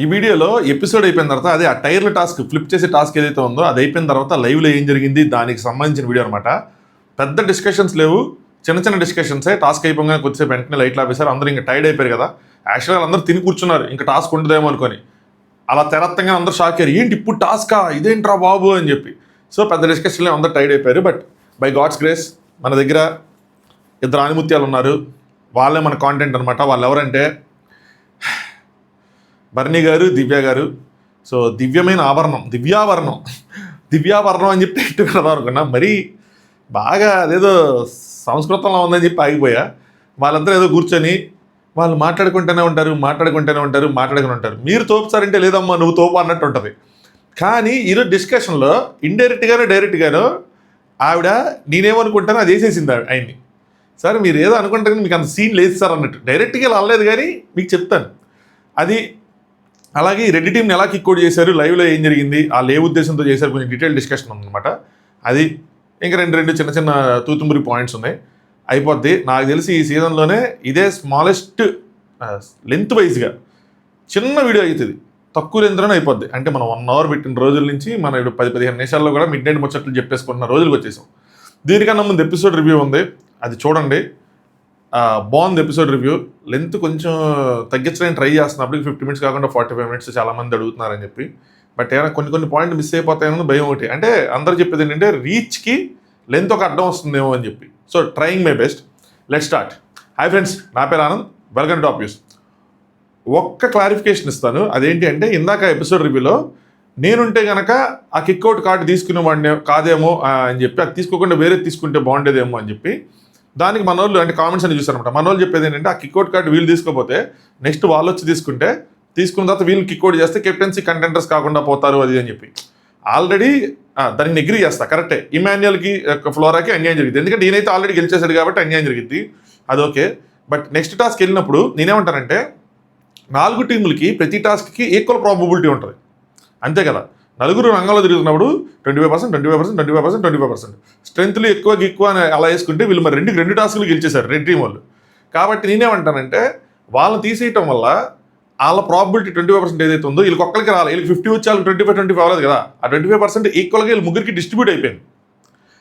ఈ వీడియోలో ఎపిసోడ్ అయిపోయిన తర్వాత అదే ఆ టైర్ల టాస్క్ ఫ్లిప్ చేసే టాస్క్ ఏదైతే ఉందో అది అయిపోయిన తర్వాత లైవ్లో ఏం జరిగింది దానికి సంబంధించిన వీడియో అనమాట. పెద్ద డిస్కషన్స్ లేవు, చిన్న చిన్న డిస్కషన్సే. టాస్క్ అయిపోగానే కొద్దిసేపు వెంటనే లైట్లు ఆపేశారు. అందరూ ఇంకా టైర్డ్ అయిపోయారు కదా, యాక్చువల్గా అందరూ తిని కూర్చున్నారు ఇంకా టాస్క్ ఉంటుందేమో అనుకొని. అలా తెరత్తంగా అందరూ షాక్ అయ్యారు, ఏంటి ఇప్పుడు టాస్కా, ఇదేంట్రా బాబు అని చెప్పి. సో పెద్ద డిస్కషన్లో అందరూ టైర్డ్ అయిపోయారు. బట్ బై గాడ్స్ గ్రేస్ మన దగ్గర ఇద్దరు ఆనిముత్యాలు ఉన్నారు. వాళ్ళే మన కాంటెంట్ అనమాట. వాళ్ళు ఎవరంటే బర్నీ గారు, దివ్య గారు. సో దివ్యమైన ఆభరణం, దివ్యాభరణం అని చెప్పి ఇట్టు కదా అనుకున్నా. మరీ బాగా అదేదో సంస్కృతంలో ఉందని చెప్పి ఆగిపోయా. వాళ్ళందరూ ఏదో కూర్చొని వాళ్ళు మాట్లాడుకుంటూనే ఉంటారు. మీరు తోపుతారంటే లేదమ్మా నువ్వు తోపు అన్నట్టు ఉంటుంది. కానీ ఈరోజు డిస్కషన్లో ఇండైరెక్ట్గానో డైరెక్ట్గానో ఆవిడ నేనేమనుకుంటానో అది వేసేసింది ఆయన్ని. సార్ మీరు ఏదో అనుకుంటారు మీకు అంత సీన్ లేదు సార్ అన్నట్టు. డైరెక్ట్గా వెళ్ళలేదు కానీ మీకు చెప్తాను అది. అలాగే ఈ రెడ్డి టీంని ఎలా కిక్అవుట్ చేశారు, లైవ్లో ఏం జరిగింది, వాళ్ళు ఏ ఉద్దేశంతో చేశారు, కొంచెం డీటెయిల్ డిస్కషన్ ఉందన్నమాట. అది ఇంకా రెండు చిన్న తూతుమురి పాయింట్స్ ఉన్నాయి, అయిపోద్ది. నాకు తెలిసి ఈ సీజన్లోనే ఇదే స్మాలెస్ట్ లెంత్ వైజ్గా చిన్న వీడియో అవుతుంది, తక్కువ లెంత్లోనే అయిపోద్ది. అంటే మనం 1 hour పెట్టిన రోజుల నుంచి మనం ఇప్పుడు 10-15 నిమిషాల్లో కూడా మిడ్ నైట్ ముచ్చట్లు చెప్పేసుకుంటున్న రోజులకు వచ్చేసాం. దీనికన్నా ముందు ఎపిసోడ్ రివ్యూ ఉంది, అది చూడండి. బాగుంది ఎపిసోడ్ రివ్యూ. లెంత్ కొంచెం తగ్గించడానికి ట్రై చేస్తున్నప్పుడు 50 minutes కాకుండా 45 minutes చాలామంది అడుగుతున్నారని చెప్పి. బట్ ఏమైనా కొన్ని పాయింట్ మిస్ అయిపోతాయని భయం ఒకటి. అంటే అందరూ చెప్పేది ఏంటంటే రీచ్కి లెంత్ ఒక అడ్డం వస్తుందేమో అని చెప్పి. So trying my best. Let start. Hi friends, నా పేరు Anand, welcome to top news. ఒక్క క్లారిఫికేషన్ ఇస్తాను, అదేంటి అంటే ఇందాక ఎపిసోడ్ రివ్యూలో నేనుంటే కనుక ఆ కిక్అవుట్ కార్డు తీసుకునేవాడిని కాదేమో అని చెప్పి, అది తీసుకోకుండా వేరే తీసుకుంటే బాగుండేదేమో అని చెప్పి. దానికి మన వాళ్ళు అంటే కామెంట్స్ అని చూసారనమాట. మన వాళ్ళు చెప్పేది ఏంటంటే ఆ కిక్అవుట్ కార్డు వీళ్ళు తీసుకోపోతే నెక్స్ట్ వాళ్ళు వచ్చి తీసుకున్న తర్వాత వీళ్ళు కిక్అవుట్ చేస్తే కెప్టెన్సీ కంటెండర్స్ కాకుండా పోతారు అది అని చెప్పి. ఆల్రెడీ దాన్ని అగ్రీ చేస్తా, కరెక్టే. ఇమాన్యుయల్కి ఫ్లోరాకి అన్యాయం జరిగింది, ఎందుకంటే ఈయనైతే ఆల్రెడీ గెలిచేశాడు కాబట్టి అన్యాయం జరిగింది, అది ఓకే. బట్ నెక్స్ట్ టాస్క్ వెళ్ళినప్పుడు నేనేమంటానంటే 4 టీములకి ప్రతి టాస్క్కి ఈక్వల్ ప్రాబబిలిటీ ఉంటుంది, అంతే కదా. నలుగురు రంగంలో తిరుగుతున్నప్పుడు 25% స్ట్రెంత్లు ఎక్కువ అని అలా వేసుకుంటే వీళ్ళు మరి 2 టాస్కులు గెలిచేశారు రెడ్ టీం వాళ్ళు. కాబట్టి నేనేమంటానంటే వాళ్ళని తీసేయటం వల్ల వాళ్ళ ప్రాబిలిటీ 25% ఏదైతే ఉందో వీళ్ళకి ఒక్కరికి రాలి, వీళ్ళకి 50 వచ్చి వాళ్ళకి 25 అవ్వలేదు కదా. ఆ 25% ఈక్వల్గా వీళ్ళు ముగ్గురికి డిస్ట్రిబ్యూట్ అయిపోయింది.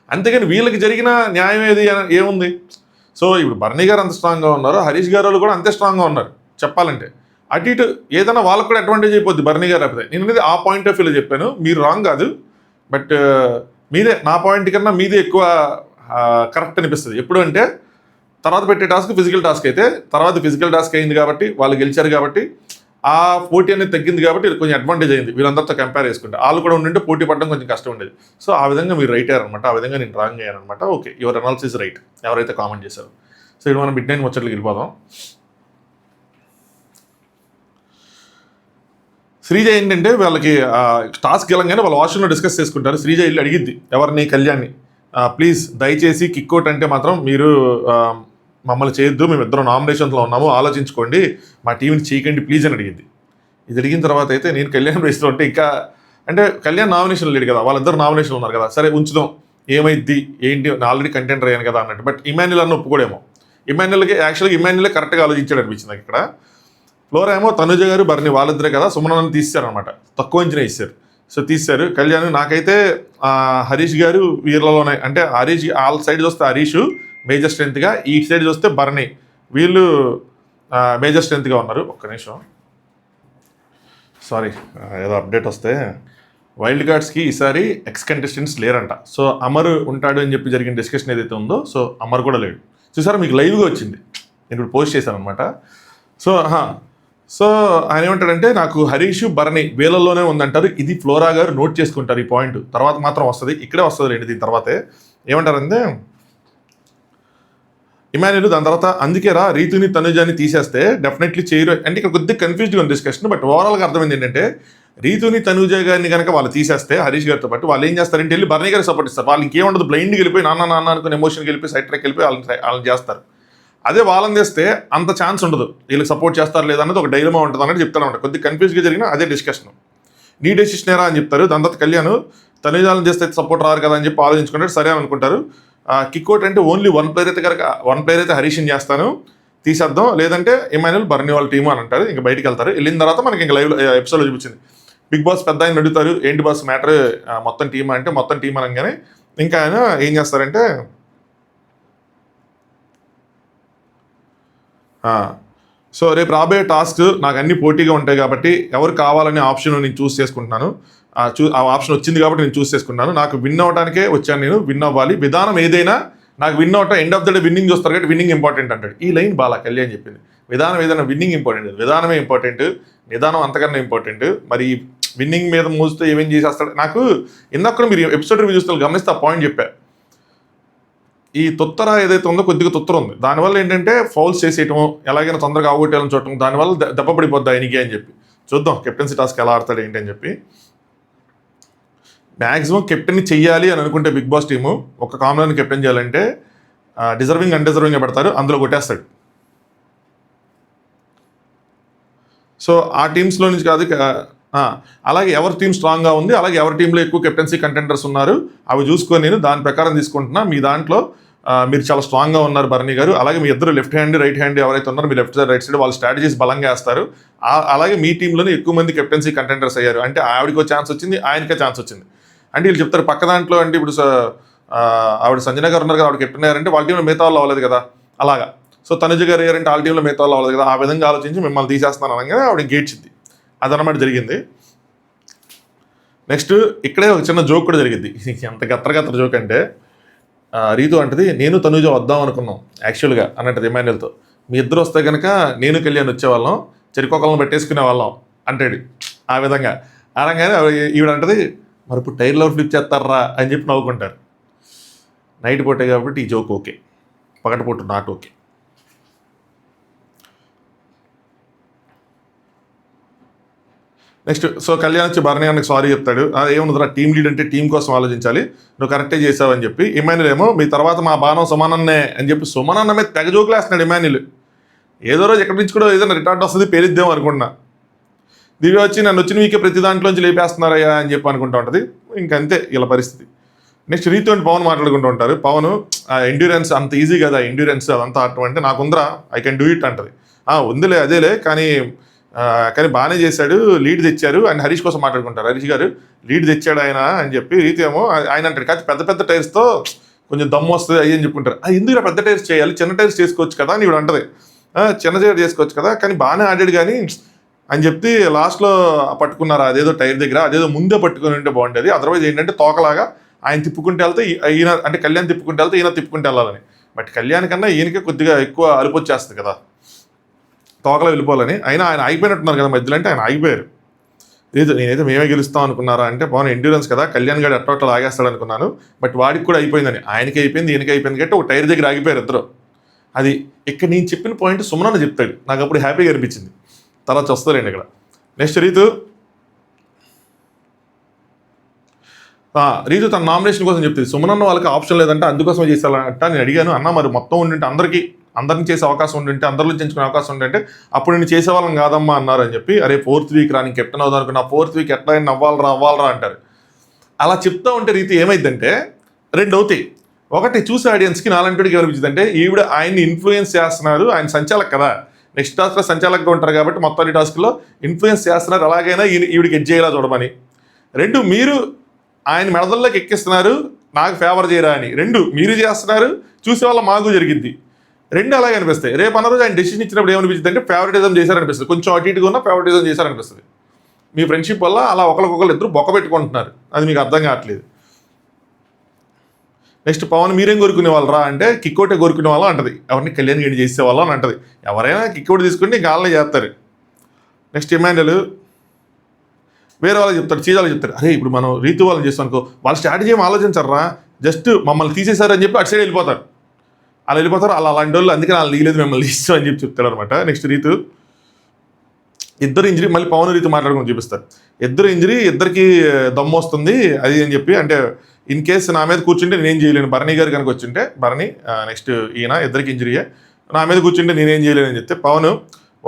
అంతేగాని వీళ్ళకి జరిగిన న్యాయం ఏముంది. సో ఇప్పుడు బర్నీ గారు అంత స్ట్రాంగ్గా ఉన్నారు, హరీష్ గారు వాళ్ళు కూడా అంతే స్ట్రాంగ్గా ఉన్నారు. చెప్పాలంటే అటు ఇటు ఏదైనా వాళ్ళకు కూడా అడ్వాంటేజ్ అయిపోద్ది బర్నీ గారు అయిపోతే. నేను అనేది ఆ పాయింట్ ఆఫ్ వ్యూలో చెప్పాను, మీరు రాంగ్ కాదు. బట్ మీదే, నా పాయింట్ కన్నా మీదే ఎక్కువ కరెక్ట్ అనిపిస్తుంది. ఎప్పుడు అంటే తర్వాత పెట్టే టాస్క్ ఫిజికల్ టాస్క్ అయితే, తర్వాత ఫిజికల్ టాస్క్ అయింది కాబట్టి వాళ్ళు గెలిచారు కాబట్టి ఆ పోటీ అనేది తగ్గింది కాబట్టి కొంచెం అడ్వాంటేజ్ అయింది వీళ్ళందరితో కంపేర్ చేసుకుంటే. వాళ్ళు కూడా ఉండింటే పోటీ పడడం కొంచెం కష్టం ఉండేది. సో ఆ విధంగా మీరు రైట్ అయ్యారనమాట, ఆ విధంగా నేను రాంగ్ అయ్యానమాట. ఓకే, యువర్ అనాలిసిస్ రైట్, ఎవరైతే కామెంట్ చేశారు. సో ఇప్పుడు మనం మిడ్ నైట్ ముచ్చట్లకి వెళ్ళిపోదాం. శ్రీజ ఏంటంటే వాళ్ళకి టాస్క్ గెలంగానే వాళ్ళు వాష్రూమ్లో డిస్కస్ చేసుకుంటారు. శ్రీజ వెళ్ళి అడిగిద్ది ఎవరిని, కళ్యాణ్ని, ప్లీజ్ దయచేసి కిక్అవుట్ అంటే మాత్రం మీరు మమ్మల్ని చేయొద్దు, మేమిద్దరం నామినేషన్లో ఉన్నాము, ఆలోచించుకోండి, మా టీంని చేయకండి ప్లీజ్ అని అడిగింది. ఇది అడిగిన తర్వాత అయితే నేను కళ్యాణ్ రేస్లో ఉంటే ఇంకా అంటే కళ్యాణ్ నామినేషన్ లేడు కదా, వాళ్ళిద్దరు నామినేషన్ ఉన్నారు కదా, సరే ఉంచుదాం ఏమైద్ది ఏంటి, ఆల్రెడీ కంటెంటర్ అయ్యాను కదా అన్నట్టు. బట్ ఇమాన్యుయల్ అన్న ఒప్పుకోడేమో. యాక్చువల్గా ఇమాన్యుయలే కరెక్ట్గా ఆలోచించాడు అనిపించింది నాకు ఇక్కడ. ఫ్లోరా ఏమో తనుజ గారు బర్నీ వాళ్ళిద్దరే కదా, సుమనని తీశారనమాట, తక్కువ అంచనా ఇచ్చారు. సో తీశారు కళ్యాణ్. నాకైతే హరీష్ గారు వీళ్ళలోనే, అంటే హరీష్ వాళ్ళ సైడ్ చూస్తే హరీష్ మేజర్ స్ట్రెంత్గా, ఈ సైడ్ చూస్తే బర్నీ, వీళ్ళు మేజర్ స్ట్రెంత్గా ఉన్నారు. ఒక్క నిమిషం, సారీ ఏదో అప్డేట్ వస్తే. వైల్డ్ కార్డ్స్కి ఈసారి ఎక్స్ కంటెస్టెంట్స్ లేరంట. సో అమర్ ఉంటాడు అని చెప్పి జరిగిన డిస్కషన్ ఏదైతే ఉందో, సో అమర్ కూడా లేడు. చూసారా, మీకు లైవ్గా వచ్చింది, నేను ఇప్పుడు పోస్ట్ చేశాను అనమాట. సో ఆయన ఏమంటాడంటే నాకు హరీష్ బర్నీ వీళ్ళల్లోనే ఉందంటారు. ఇది ఫ్లోరా గారు నోట్ చేసుకుంటారు ఈ పాయింట్, తర్వాత మాత్రం వస్తుంది, ఇక్కడే వస్తుంది రండి. దీని తర్వాతే ఏమంటారంటే ఇమాన్యుయల్, దాని తర్వాత అందుకే రీతుని తనుజాని తీసేస్తే డెఫినెట్లీ చేయరు అంటే ఇక్కడ కొద్దిగా కన్ఫ్యూజ్డ్గా ఉంది డిస్కషన్. బట్ ఓవరాల్గా అర్థమైంది ఏంటంటే రీతుని తనుజ గారిని కనుక వాళ్ళు తీసేస్తే హరీష్ గారితో పాటు వాళ్ళు ఏం చేస్తారంటే వెళ్ళి బర్నీ గారికి సపోర్ట్ ఇస్తారు. వాళ్ళు ఇంకేముండదు, బ్లైండ్కి వెళ్ళిపోయి నాన్న అనుకుని ఎమోషన్కి వెళ్ళిపోయి సైడ్ ట్రాక్ వెళ్ళిపోయి వాళ్ళని చేస్తారు. అదే వాళ్ళని చేస్తే అంత ఛాన్స్ ఉండదు, వీళ్ళకి సపోర్ట్ చేస్తారు లేదన్నది ఒక డైలమా ఉంటుంది అన్నట్టు చెప్తాను అనమాట. కొద్దిగా కన్ఫ్యూజ్గా జరిగిన అదే డిస్కషన్. నీ డెసిషన్ ఏరా అని చెప్తారు. దాని తర్వాత కళ్యాణ్ తనుజాలను చేస్తే సపోర్ట్ రారు కదా అని చెప్పి ఆలోచించుకుంటారు. సరే అని అనుకుంటారు. కిక్అవుట్ అంటే ఓన్లీ 1 ప్లేయర్ అయితే హరీష్ని చేస్తాను, తీసేద్దాం, లేదంటే ఇమాన్యుల్ బర్నీ వాళ్ళ టీము అని అంటారు. ఇంకా బయటికి వెళ్తారు. వెళ్ళిన తర్వాత మనకి ఇంకా లైవ్ ఎపిసోడ్లో చూపించింది. బిగ్ బాస్ పెద్ద ఆయన అడుగుతారు, ఏంటి బాస్ మ్యాటర్, మొత్తం టీమ్ అంటే మొత్తం టీం అనగానే ఇంకా ఆయన ఏం చేస్తారంటే సో రేపు రాబోయే టాస్క్ నాకు అన్ని పోటీగా ఉంటాయి కాబట్టి ఎవరు కావాలనే ఆప్షన్ నేను చూస్ చేసుకుంటున్నాను. ఆ ఆప్షన్ వచ్చింది కాబట్టి నేను చూస్ చేసుకున్నాను. నాకు విన్ అవ్వడానికే వచ్చాను, నేను విన్ అవ్వాలి. విధానం ఏదైనా నాకు విన్ అవటం, end of the day winnowing చూస్తారు కాబట్టి విన్నింగ్ ఇంపార్టెంట్ అంటాడు. ఈ లైన్ బాగా కళ్యాణ్ చెప్పింది. విధానం ఏదైనా విన్నింగ్ ఇంపార్టెంట్, విధానమే ఇంపార్టెంట్, నిదానం అంతకన్నా ఇంపార్టెంట్. మరి విన్నింగ్ మీద మూస్తే ఏమేం చేసేస్తాడు. నాకు ఇందాక మీరు ఎపిసోడ్ రివ్యూ చూస్తే గమనిస్తే ఆ పాయింట్ చెప్పా. ఈ తొత్తర ఏదైతే ఉందో కొద్దిగా తొత్తర ఉంది. దానివల్ల ఏంటంటే ఫౌల్స్ చేసేయటం, ఎలాగైనా తొందరగా అవగొట్టాలని చూడటం, దానివల్ల దెబ్బ పడిపోద్ది ఆయనకి అని చెప్పి. చూద్దాం కెప్టెన్సీ టాస్క్ ఎలా ఆడతాడు ఏంటి అని చెప్పి. మ్యాక్సిమం కెప్టెన్ చెయ్యాలి అని అనుకుంటే బిగ్ బాస్ టీము ఒక కామన్ కెప్టెన్ చేయాలంటే డిజర్వింగ్ అన్డిజర్వింగ్గా పెడతారు, అందులో కొట్టేస్తాడు. సో ఆ టీమ్స్లో నుంచి కాదు, అలాగే ఎవరి టీం స్ట్రాంగ్గా ఉంది, అలాగే ఎవరి టీంలో ఎక్కువ కెప్టెన్సీ కంటెండర్స్ ఉన్నారు అవి చూసుకొని నేను దాని ప్రకారం తీసుకుంటున్నా. మీ దాంట్లో మీరు చాలా స్ట్రాంగ్గా ఉన్నారు బర్నీ గారు, అలాగే మీ ఇద్దరు లెఫ్ట్ హ్యాండ్ రైట్ హ్యాండ్ ఎవరైతే ఉన్నారో మీ లెఫ్ట్ సైడ్ రైట్ సైడ్ వాళ్ళ స్ట్రాటజీస్ బలంగా వేస్తారు. అలాగే మీ టీంలోనే ఎక్కువ మంది కెప్టెన్సీ కంటెండర్స్ అయ్యారు అంటే ఆవిడకో ఛాన్స్ వచ్చింది, ఆయనకే ఛాన్స్ వచ్చింది అంటే వీళ్ళు చెప్తారు. పక్క దాంట్లో అంటే ఇప్పుడు ఆవిడ సంజన గారు ఉన్నారు కదా, ఆవిడ కెప్టెన్ అయ్యారంటే వాళ్ళ టీంలో మిగతా వాళ్ళు అవ్వలేదు కదా, అలాగా. సో తనుజ గారు అయ్యారంటే వాళ్ళ టీంలో మిగతా వాళ్ళు అవ్వలేదు కదా, ఆ విధంగా ఆలోచించి మిమ్మల్ని తీసేస్తున్నాను అనగానే ఆవిడ గేట్చింది. అదనమాట జరిగింది. నెక్స్ట్ ఇక్కడే ఒక చిన్న జోక్ కూడా జరిగింది. ఎంత గత్తర జోక్ అంటే రీతు అంటది, నేను తనుజ వద్దాం అనుకున్నాం యాక్చువల్గా అన్నట్టు ఇమాన్యుల్తో. మీ ఇద్దరు వస్తే కనుక నేను కళ్యాణ్ వచ్చేవాళ్ళం, చెరుకొకలను పెట్టేసుకునే వాళ్ళం అంటాడు. ఆ విధంగా అనగానే ఈవిడ అంటది, మరి ఇప్పుడు టైర్లో ఫ్లిప్ చేస్తారా అని చెప్పి నవ్వుకుంటారు. నైట్ పూటే కాబట్టి ఈ జోక్ ఓకే, పగటిపూట not okay. Next so Kalyan వచ్చి బర్నీ అన్నకి సారీ చెప్తాడు. ఏముందిరా టీం లీడ్ అంటే టీం కోసం ఆలోచించాలి, నువ్వు కరెక్టే చేసావని చెప్పి. ఇమాన్యుల్ ఏమో మీ తర్వాత మా బాణం సుమనన్నే అని చెప్పి సుమనన్న మీద తెగ జోకులు వేస్తున్నాడు ఇమాన్యుల్. ఏదో రోజు ఎక్కడి నుంచి కూడా ఏదైనా రిటార్ట్ వస్తుంది పేరిద్దాం అనుకుంటున్నా. దివ్య వచ్చి నన్ను వచ్చిన వీకే ప్రతి దాంట్లోంచి లేపేస్తున్నారయ్యా అని చెప్పి అనుకుంటూ ఉంటుంది. ఇంకంతే ఇలా పరిస్థితి. నెక్స్ట్ రీతు అండ్ పవన్ మాట్లాడుకుంటూ ఉంటారు. పవన్ ఎండ్యూరెన్స్ అంత ఈజీ కదా, ఎండ్యూరెన్స్ అదంతా ఆడటం అంటే నాకుందరా, ఐ కెన్ డూ ఇట్ అంటది. ఉందిలే అదేలే కానీ బాగానే చేశాడు, లీడ్ తెచ్చారు అండ్ హరీష్ కోసం మాట్లాడుకుంటారు. హరీష్ గారు లీడ్ తెచ్చాడు ఆయన అని చెప్పి రీతి ఏమో ఆయన అంటాడు. కానీ పెద్ద పెద్ద టైర్స్తో కొంచెం దమ్ము వస్తుంది అయ్యి అని చెప్పుకుంటారు. ఎందుకు పెద్ద టైర్స్ చేయాలి, చిన్న టైర్స్ చేసుకోవచ్చు కదా అని ఇవి అంటది. చిన్న టైర్ చేసుకోవచ్చు కదా కానీ బాగానే ఆడాడు కానీ అని చెప్పి లాస్ట్లో పట్టుకున్నారు అదేదో టైర్ దగ్గర, అదేదో ముందే పట్టుకుని ఉంటే బాగుండేది. అదర్వైజ్ ఏంటంటే తోకలాగా ఆయన తిప్పుకుంటే వెళ్తే ఈయన అంటే కళ్యాణ్ తిప్పుకుంటే వెళ్తే ఈయన తిప్పుకుంటే వెళ్ళాలని. బట్ కళ్యాణ్ కన్నా ఈయనకే కొద్దిగా ఎక్కువ అలుపు వచ్చేస్తుంది కదా తోకలో వెళ్ళిపోవాలని. అయినా ఆయన ఆగిపోయినట్టున్నారు కదా మధ్యలో, అంటే ఆయన ఆగిపోయారు. లేదు నేనైతే మేమే గెలుస్తాం అనుకున్నారా అంటే పవన్ ఎండ్యూరెన్స్ కదా, కళ్యాణ్ గారు అట్లా ఆగేస్తాడు అనుకున్నాను, బట్ వాడికి కూడా అయిపోయిందని. ఆయనకి అయిపోయింది ఈయనకి అయిపోయింది కాబట్టి ఒక టైర్ దగ్గర ఆగిపోయారు ఇద్దరు. అది ఇక్కడ నేను చెప్పిన పాయింట్ సుమనన్న చెప్తాడు, నాకు అప్పుడు హ్యాపీగా అనిపించింది. తర్వాత వస్తారండి ఇక్కడ. నెక్స్ట్ రీతు తన నామినేషన్ కోసం చెప్తుంది. సుమనన్న వాళ్ళకి ఆప్షన్ లేదంటే అందుకోసం చేశారంట. నేను అడిగాను అన్న మరి మొత్తం ఉండింటే అందరిని చేసే అవకాశం ఉండింటే అందరిలో ఎంచుకునే అవకాశం ఉండింటే అప్పుడు నేను చేసేవాళ్ళం కాదమ్మా అన్నారని చెప్పి. అరే 4th వీక్ రా నేను కెప్టెన్ అవుదాం అనుకున్నా, 4th వీక్ ఎట్లా అయినా అవ్వాలరా అంటారు. అలా చెప్తా ఉంటే రీతి ఏమైందంటే రెండు అవుతాయి. ఒకటి చూసే ఆడియన్స్కి నాలంటికి ఏమనిపించింది అంటే ఈవిడ ఆయన్ని ఇన్ఫ్లుయెన్స్ చేస్తున్నారు, ఆయన సంచాలక్ కదా, నెక్స్ట్ టాస్క్లో సంచాలకుగా ఉంటారు కాబట్టి మొత్తం ఈ టాస్క్లో ఇన్ఫ్లుయెన్స్ చేస్తున్నారు, అలాగైనా ఈవిడికి ఎడ్జేలా చూడమని. రెండు మీరు ఆయన మెడదల్లోకి ఎక్కిస్తున్నారు నాకు ఫేవర్ చేయరా అని. రెండు మీరు చేస్తున్నారు చూసే వాళ్ళ మాకు జరిగింది. రెండు అలాగే అనిపిస్తాయి. రేపు అన్న రోజు ఆయన డెసిషన్ ఇచ్చినప్పుడు ఏమనిపించింది అంటే ఫేవరెటిజం చేశారనిపిస్తుంది, కొంచెం అటు ఇటుగా ఉన్న ఫేవరెటిజం చేశారనిపిస్తుంది. మీ ఫ్రెండ్షిప్ వల్ల అలా ఒకరికొకరు ఇద్దరు బొక్క పెట్టుకుంటున్నారు, అది మీకు అర్థం కావట్లేదు. నెక్స్ట్ పవన్ మీరేం కోరుకునే వాళ్ళరా అంటే కిక్అవుటే కోరుకునే వాళ్ళం అంటది. ఎవరిని కళ్యాణ్ గేడి చేసేవాళ్ళం అని అంటది. ఎవరైనా కిక్అవుట్ తీసుకుంటే ఇంకా వాళ్ళే చేస్తారు. నెక్స్ట్ ఇమాన్యుల్ వేరే వాళ్ళకి చెప్తారు, చీజాలకు చెప్తారు. అరే ఇప్పుడు మనం రీతు వాళ్ళని చేస్తాం అనుకో, వాళ్ళ స్ట్రాటజీ ఏం ఆలోచించరా, జస్ట్ మమ్మల్ని తీసేశారని చెప్పి అటు సైడ్ వెళ్ళిపోతారు. అలా వెళ్ళిపోతారు. అలాంటి వాళ్ళు అందుకే వాళ్ళు లీలేదు మిమ్మల్ని ఇష్టం అని చెప్పి చెప్తారు అనమాట. నెక్స్ట్ రీతు ఇద్దరు ఇంజరీ, మళ్ళీ పవన్ రీతు మాట్లాడుకుని చూపిస్తారు. ఇద్దరు ఇంజరీ, ఇద్దరికి దమ్ము వస్తుంది అది అని చెప్పి. అంటే ఇన్ కేస్ నా మీద కూర్చుంటే నేనేం చేయలేను, భరణి గారు కనుక వచ్చింటే భరణి నెక్స్ట్ ఈయన ఇద్దరికి ఇంజరీయే, నా మీద కూర్చుంటే నేనేం చేయలేను అని చెప్తే పవన్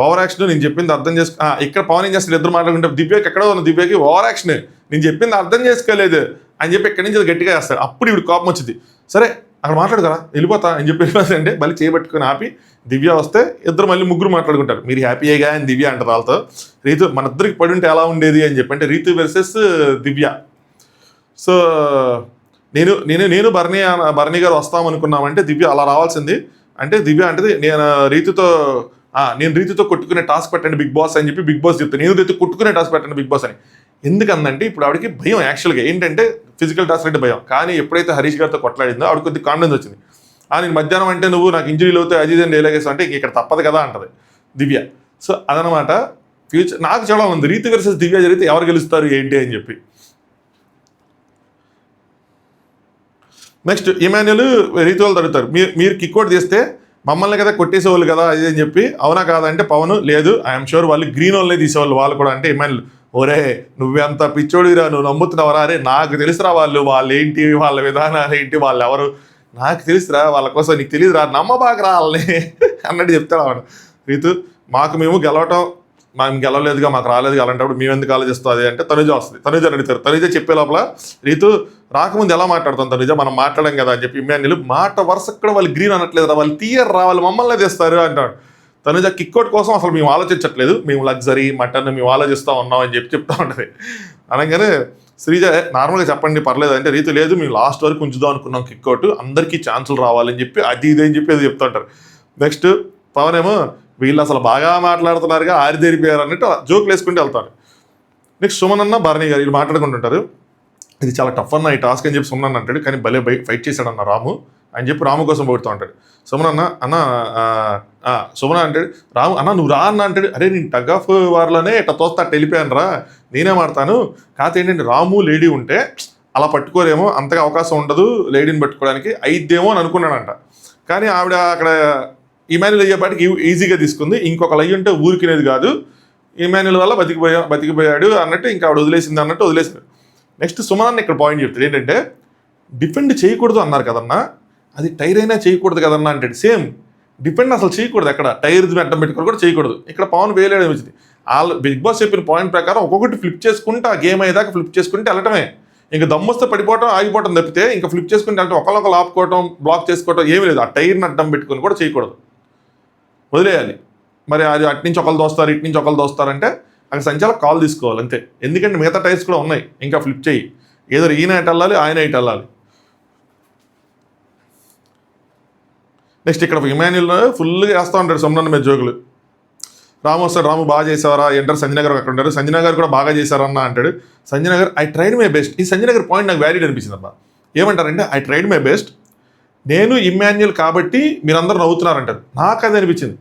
ఓవర్ యాక్షన్ నేను చెప్పింది అర్థం చేసుకో. ఇక్కడ పవన్ ఏం చేస్తారు, ఇద్దరు మాట్లాడుకుంటే దివ్యకి ఎక్కడో ఉన్న దివ్యకి ఓవర్ యాక్షన్ నేను చెప్పింది అర్థం చేసుకోలేదు అని చెప్పి ఎక్కడి నుంచి అది గట్టిగా వేస్తాడు. అప్పుడు ఇప్పుడు కోపం వచ్చింది. సరే అక్కడ మాట్లాడుకరా వెళ్ళిపోతా అని చెప్పి అంటే మళ్ళీ చేయబట్టుకుని ఆపి దివ్య వస్తే ఇద్దరు మళ్ళీ ముగ్గురు మాట్లాడుకుంటారు. మీరు హ్యాపీగా అని దివ్య అంటారు వాళ్ళతో. రీతు మన ఇద్దరికి పడి ఉంటే ఎలా ఉండేది అని చెప్పి, అంటే రీతు వర్సెస్ దివ్య. సో నేను భరణి గారు వస్తామనుకున్నామంటే దివ్య అలా రావాల్సింది. అంటే దివ్య అంటే నేను రీతితో కొట్టుకునే టాస్క్ పెట్టండి బిగ్ బాస్ అని చెప్పి బిగ్ బాస్ చెప్తాను. నేను రీతి కొట్టుకునే టాస్క్ పెట్టండి బిగ్ బాస్ అని. ఎందుకందంటే ఇప్పుడు ఆవిడకి భయం, యాక్చువల్గా ఏంటంటే ఫిజికల్ టాస్క్ అంటే భయం. కానీ ఎప్పుడైతే హరీష్ గారితో కొట్లాడిందో ఆవిడ కొద్దిగా కాన్ఫిడెన్స్ వచ్చింది. నేను మధ్యాహ్నం అంటే నువ్వు నాకు ఇంజరీలు అవుతాయి అది అని డైలాగేస్తావు అంటే ఇక్కడ తప్పదు కదా అంటది దివ్య. సో అదనమాట ఫ్యూచర్. నాకు చాలా ఉంది రీతి వర్సెస్ దివ్య జరిగితే ఎవరు గెలుస్తారు ఏంటి అని చెప్పి. నెక్స్ట్ ఇమాన్యుల్ రీతి వాళ్ళు తడుగుతారు, మీరు కిక్అవుట్ చేస్తే మమ్మల్ని కదా కొట్టేసేవాళ్ళు కదా అది అని చెప్పి. అవునా కాదంటే పవన్ లేదు ఐఎమ్ షూర్ వాళ్ళు గ్రీన్ వాళ్ళే తీసేవాళ్ళు వాళ్ళు కూడా. అంటే ఇమాన్యుల్ ఒరే నువ్వెంత పిచ్చోడిరా, నువ్వు నమ్ముతున్నావరా? అరే నాకు తెలుసురా వాళ్ళు ఏంటి, వాళ్ళ విధానాలు ఏంటి, వాళ్ళు ఎవరు నాకు తెలుసురా, వాళ్ళ కోసం నీకు తెలియదురా, నమ్మబాకరా వాళ్ళని అన్నట్టు చెప్తాడు ఆవిడ. రీతు మేము గెలవలేదుగా, మాకు రాలేదు, అలాంటప్పుడు మేము ఎందుకు ఆలోచిస్తాం అది అంటే తనుజ వస్తుంది. తనుజ అడుగుతారు. తనుజ చెప్పే లోపల రీతు రాకముందు ఎలా మాట్లాడుతాం తనుజ, మనం మాట్లాడడం కదా అని చెప్పి ఇమాన్యుల్ మాట వరుస కూడా వాళ్ళు గ్రీన్ అనట్లేదు, వాళ్ళు తీయరు రా, వాళ్ళు మమ్మల్ని తెస్తారు అంటాడు. తనుజ కిక్అవుట్ కోసం అసలు మేము ఆలోచించట్లేదు, మేము లగ్జరీ మటన్ మేము ఆలోచిస్తూ ఉన్నాం అని చెప్పి చెప్తా ఉంటుంది. అనగానే శ్రీజ నార్మల్గా చెప్పండి పర్లేదు అంటే రీతు లేదు మేము లాస్ట్ వరకు ఉంచుదాం అనుకున్నాం కిక్అవుట్, అందరికీ ఛాన్సులు రావాలని చెప్పి అది ఇది అని చెప్పి అది చెప్తా ఉంటారు. నెక్స్ట్ పవన్ ఏమో వీళ్ళు అసలు బాగా మాట్లాడుతున్నారుగా ఆరిదేరిపోయారు అన్నట్టు జోకులు వేసుకుంటూ వెళ్తారు. నెక్స్ట్ సుమన్ అన్న భరణి గారు వీళ్ళు మాట్లాడుకుంటుంటారు. ఇది చాలా టఫ్ అన్న ఈ టాస్క్ అని చెప్పి సుమన్ అన్న అంటాడు. కానీ భలే ఫైట్ చేశాడన్న రాము అని చెప్పి రాము కోసం పోడుతూ ఉంటాడు. సుమన్ అన్న సుమన్ అంటాడు రాము అన్న నువ్వు రా అన్న అంటాడు. అరే నేను టగ్ ఆఫ్ వార్లోనే ఇట్లా తోస్తా అట్ట వెళ్ళిపోయాను రా, నేనే మాడతాను. కాకపోతే ఏంటంటే రాము లేడీ ఉంటే అలా పట్టుకోరేమో, అంతగా అవకాశం ఉండదు లేడీని పట్టుకోవడానికి, అయిద్దేమో అని అనుకున్నాడంట. కానీ ఆవిడ అక్కడ ఇమాన్యుల్ అయ్యేపాటికి ఈజీగా తీసుకుంది. ఇంకొక లై ఉంటే ఊరికినేది కాదు, ఇమాన్యుల్ వల్ల బతికిపోయాడు అన్నట్టు ఇంకా ఆవిడ వదిలేసింది అన్నట్టు వదిలేశారు. నెక్స్ట్ సుమన్ ఇక్కడ పాయింట్ చెప్తాడు ఏంటంటే డిపెండ్ చేయకూడదు అన్నారు కదన్నా, అది టైర్ అయినా చేయకూడదు కదన్నా అంటాడు. సేమ్ డిపెండ్ అసలు చేయకూడదు, ఎక్కడ టైర్ అడ్డం పెట్టుకొని కూడా చేయకూడదు. ఇక్కడ పవన్ వేయలేడు వచ్చింది. వాళ్ళు బిగ్ బాస్ చెప్పిన పాయింట్ ప్రకారం ఒక్కొక్కటి ఫ్లిప్ చేసుకుంటే ఆ గేమ్ అయ్యేదాకా ఫ్లిప్ చేసుకుంటే వెళ్ళటమే. ఇంకా దమ్మొస్తే పడిపోవటం ఆగిపోవటం తప్పితే ఇంకా ఫ్లిప్ చేసుకుంటే అంటే ఒకళ్ళొకళ్ళు ఆపుకోవటం బ్లాక్ చేసుకోవటం ఏమీ లేదు. ఆ టైర్ని అడ్డం పెట్టుకొని కూడా చేయకూడదు, వదిలేయాలి. మరి అది అటు నుంచి ఒకళ్ళు దోస్తారు ఇటు నుంచి ఒకళ్ళు దోస్తారంటే అక్కడ సంచాలకు కాల్ తీసుకోవాలి అంతే. ఎందుకంటే మిగతా టైర్స్ కూడా ఉన్నాయి, ఇంకా ఫ్లిప్ చేయి, ఏదో ఈయన ఇటు వెళ్ళాలి ఆయన ఇటు వెళ్ళాలి. నెక్స్ట్ ఇక్కడ ఇమాన్యుల్ ఫుల్గా వేస్తూ ఉంటాడు సుమన్ మీద జోకులు. రాము వస్తాడు, రాము బాగా చేసేవారా ఎంటర్ సంజయ్ గారు అక్కడ ఉంటారు, సంజయ్ గారు కూడా బాగా చేశారన్న అంటాడు. సంజయ్ గారు ఐ ట్రైడ్ మై బెస్ట్. ఈ సంజయ్ గారు పాయింట్ నాకు వ్యాలిడ్ అనిపించింది అబ్బా. ఏమంటారంటే ఐ ట్రైడ్ మై బెస్ట్, నేను ఇమాన్యుల్ కాబట్టి మీరందరూ నవ్వుతున్నారంటారు. నాకు అది అనిపించింది.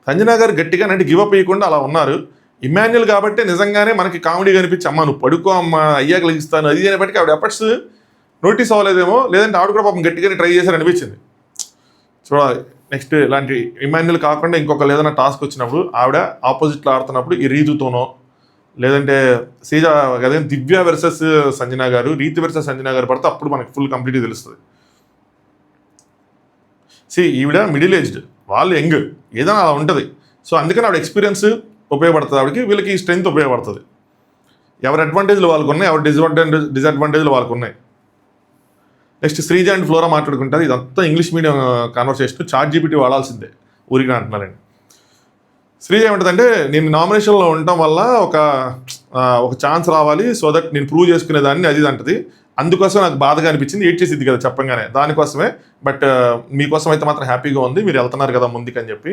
సంజయ్ గారు గట్టిగా అంటే గివప్ ఇవ్వకుండా అలా ఉన్నారు. ఇమాన్యుల్ కాబట్టి నిజంగానే మనకి కామెడీ కనిపించి అమ్మ నువ్వు పడుకో అమ్మ అయ్యాక లెగిస్తాను అది అనేప్పటికీ ఆవిడ ఎఫర్ట్స్ నోటీస్ అవ్వలేదేమో, లేదంటే ఆవిడ కూడా పాపం గట్టిగానే ట్రై చేశారు అనిపించింది. చూడాలి నెక్స్ట్ ఇలాంటి ఇమాన్యుల్ కాకుండా ఇంకొకరు ఏదైనా టాస్క్ వచ్చినప్పుడు ఆవిడ ఆపోజిట్లో ఆడుతున్నప్పుడు ఈ రీతుతోనో లేదంటే శ్రీజ అదే దివ్య వర్సెస్ సంజన గారు, రీతి వర్సెస్ సంజన గారు పడితే అప్పుడు మనకి ఫుల్ కంప్లీట్గా తెలుస్తుంది. ఈవిడ మిడిల్ ఏజ్డ్, వాళ్ళు యంగ్, ఏదైనా అలా ఉంటుంది. సో అందుకని ఆవిడ ఎక్స్పీరియన్స్ ఉపయోగపడుతుంది ఆవిడకి, వీళ్ళకి ఈ స్ట్రెంగ్త్ ఉపయోగపడుతుంది. ఎవరి అడ్వాంటేజ్లు వాళ్ళకు ఉన్నాయి, ఎవరి డిసడ్వాంటేజ్లు వాళ్ళకు ఉన్నాయి. నెక్స్ట్ శ్రీజ అండ్ ఫ్లోరా మాట్లాడుకుంటారు. ఇదంతా English medium conversation, ChatGPT వాడాల్సిందే ఊరిగా అంటున్నారండి. శ్రీజ ఏమంటుందంటే నేను నామినేషన్లో ఉండటం వల్ల ఒక ఛాన్స్ రావాలి, సో దట్ నేను ప్రూవ్ చేసుకునేదాన్ని అది అంటది. అందుకోసం నాకు బాధగా అనిపించింది, ఏడ్ చేసింది కదా చెప్పంగానే, దానికోసమే. బట్ మీకోసం అయితే మాత్రం హ్యాపీగా ఉంది, మీరు వెళ్తున్నారు కదా ముందుకని చెప్పి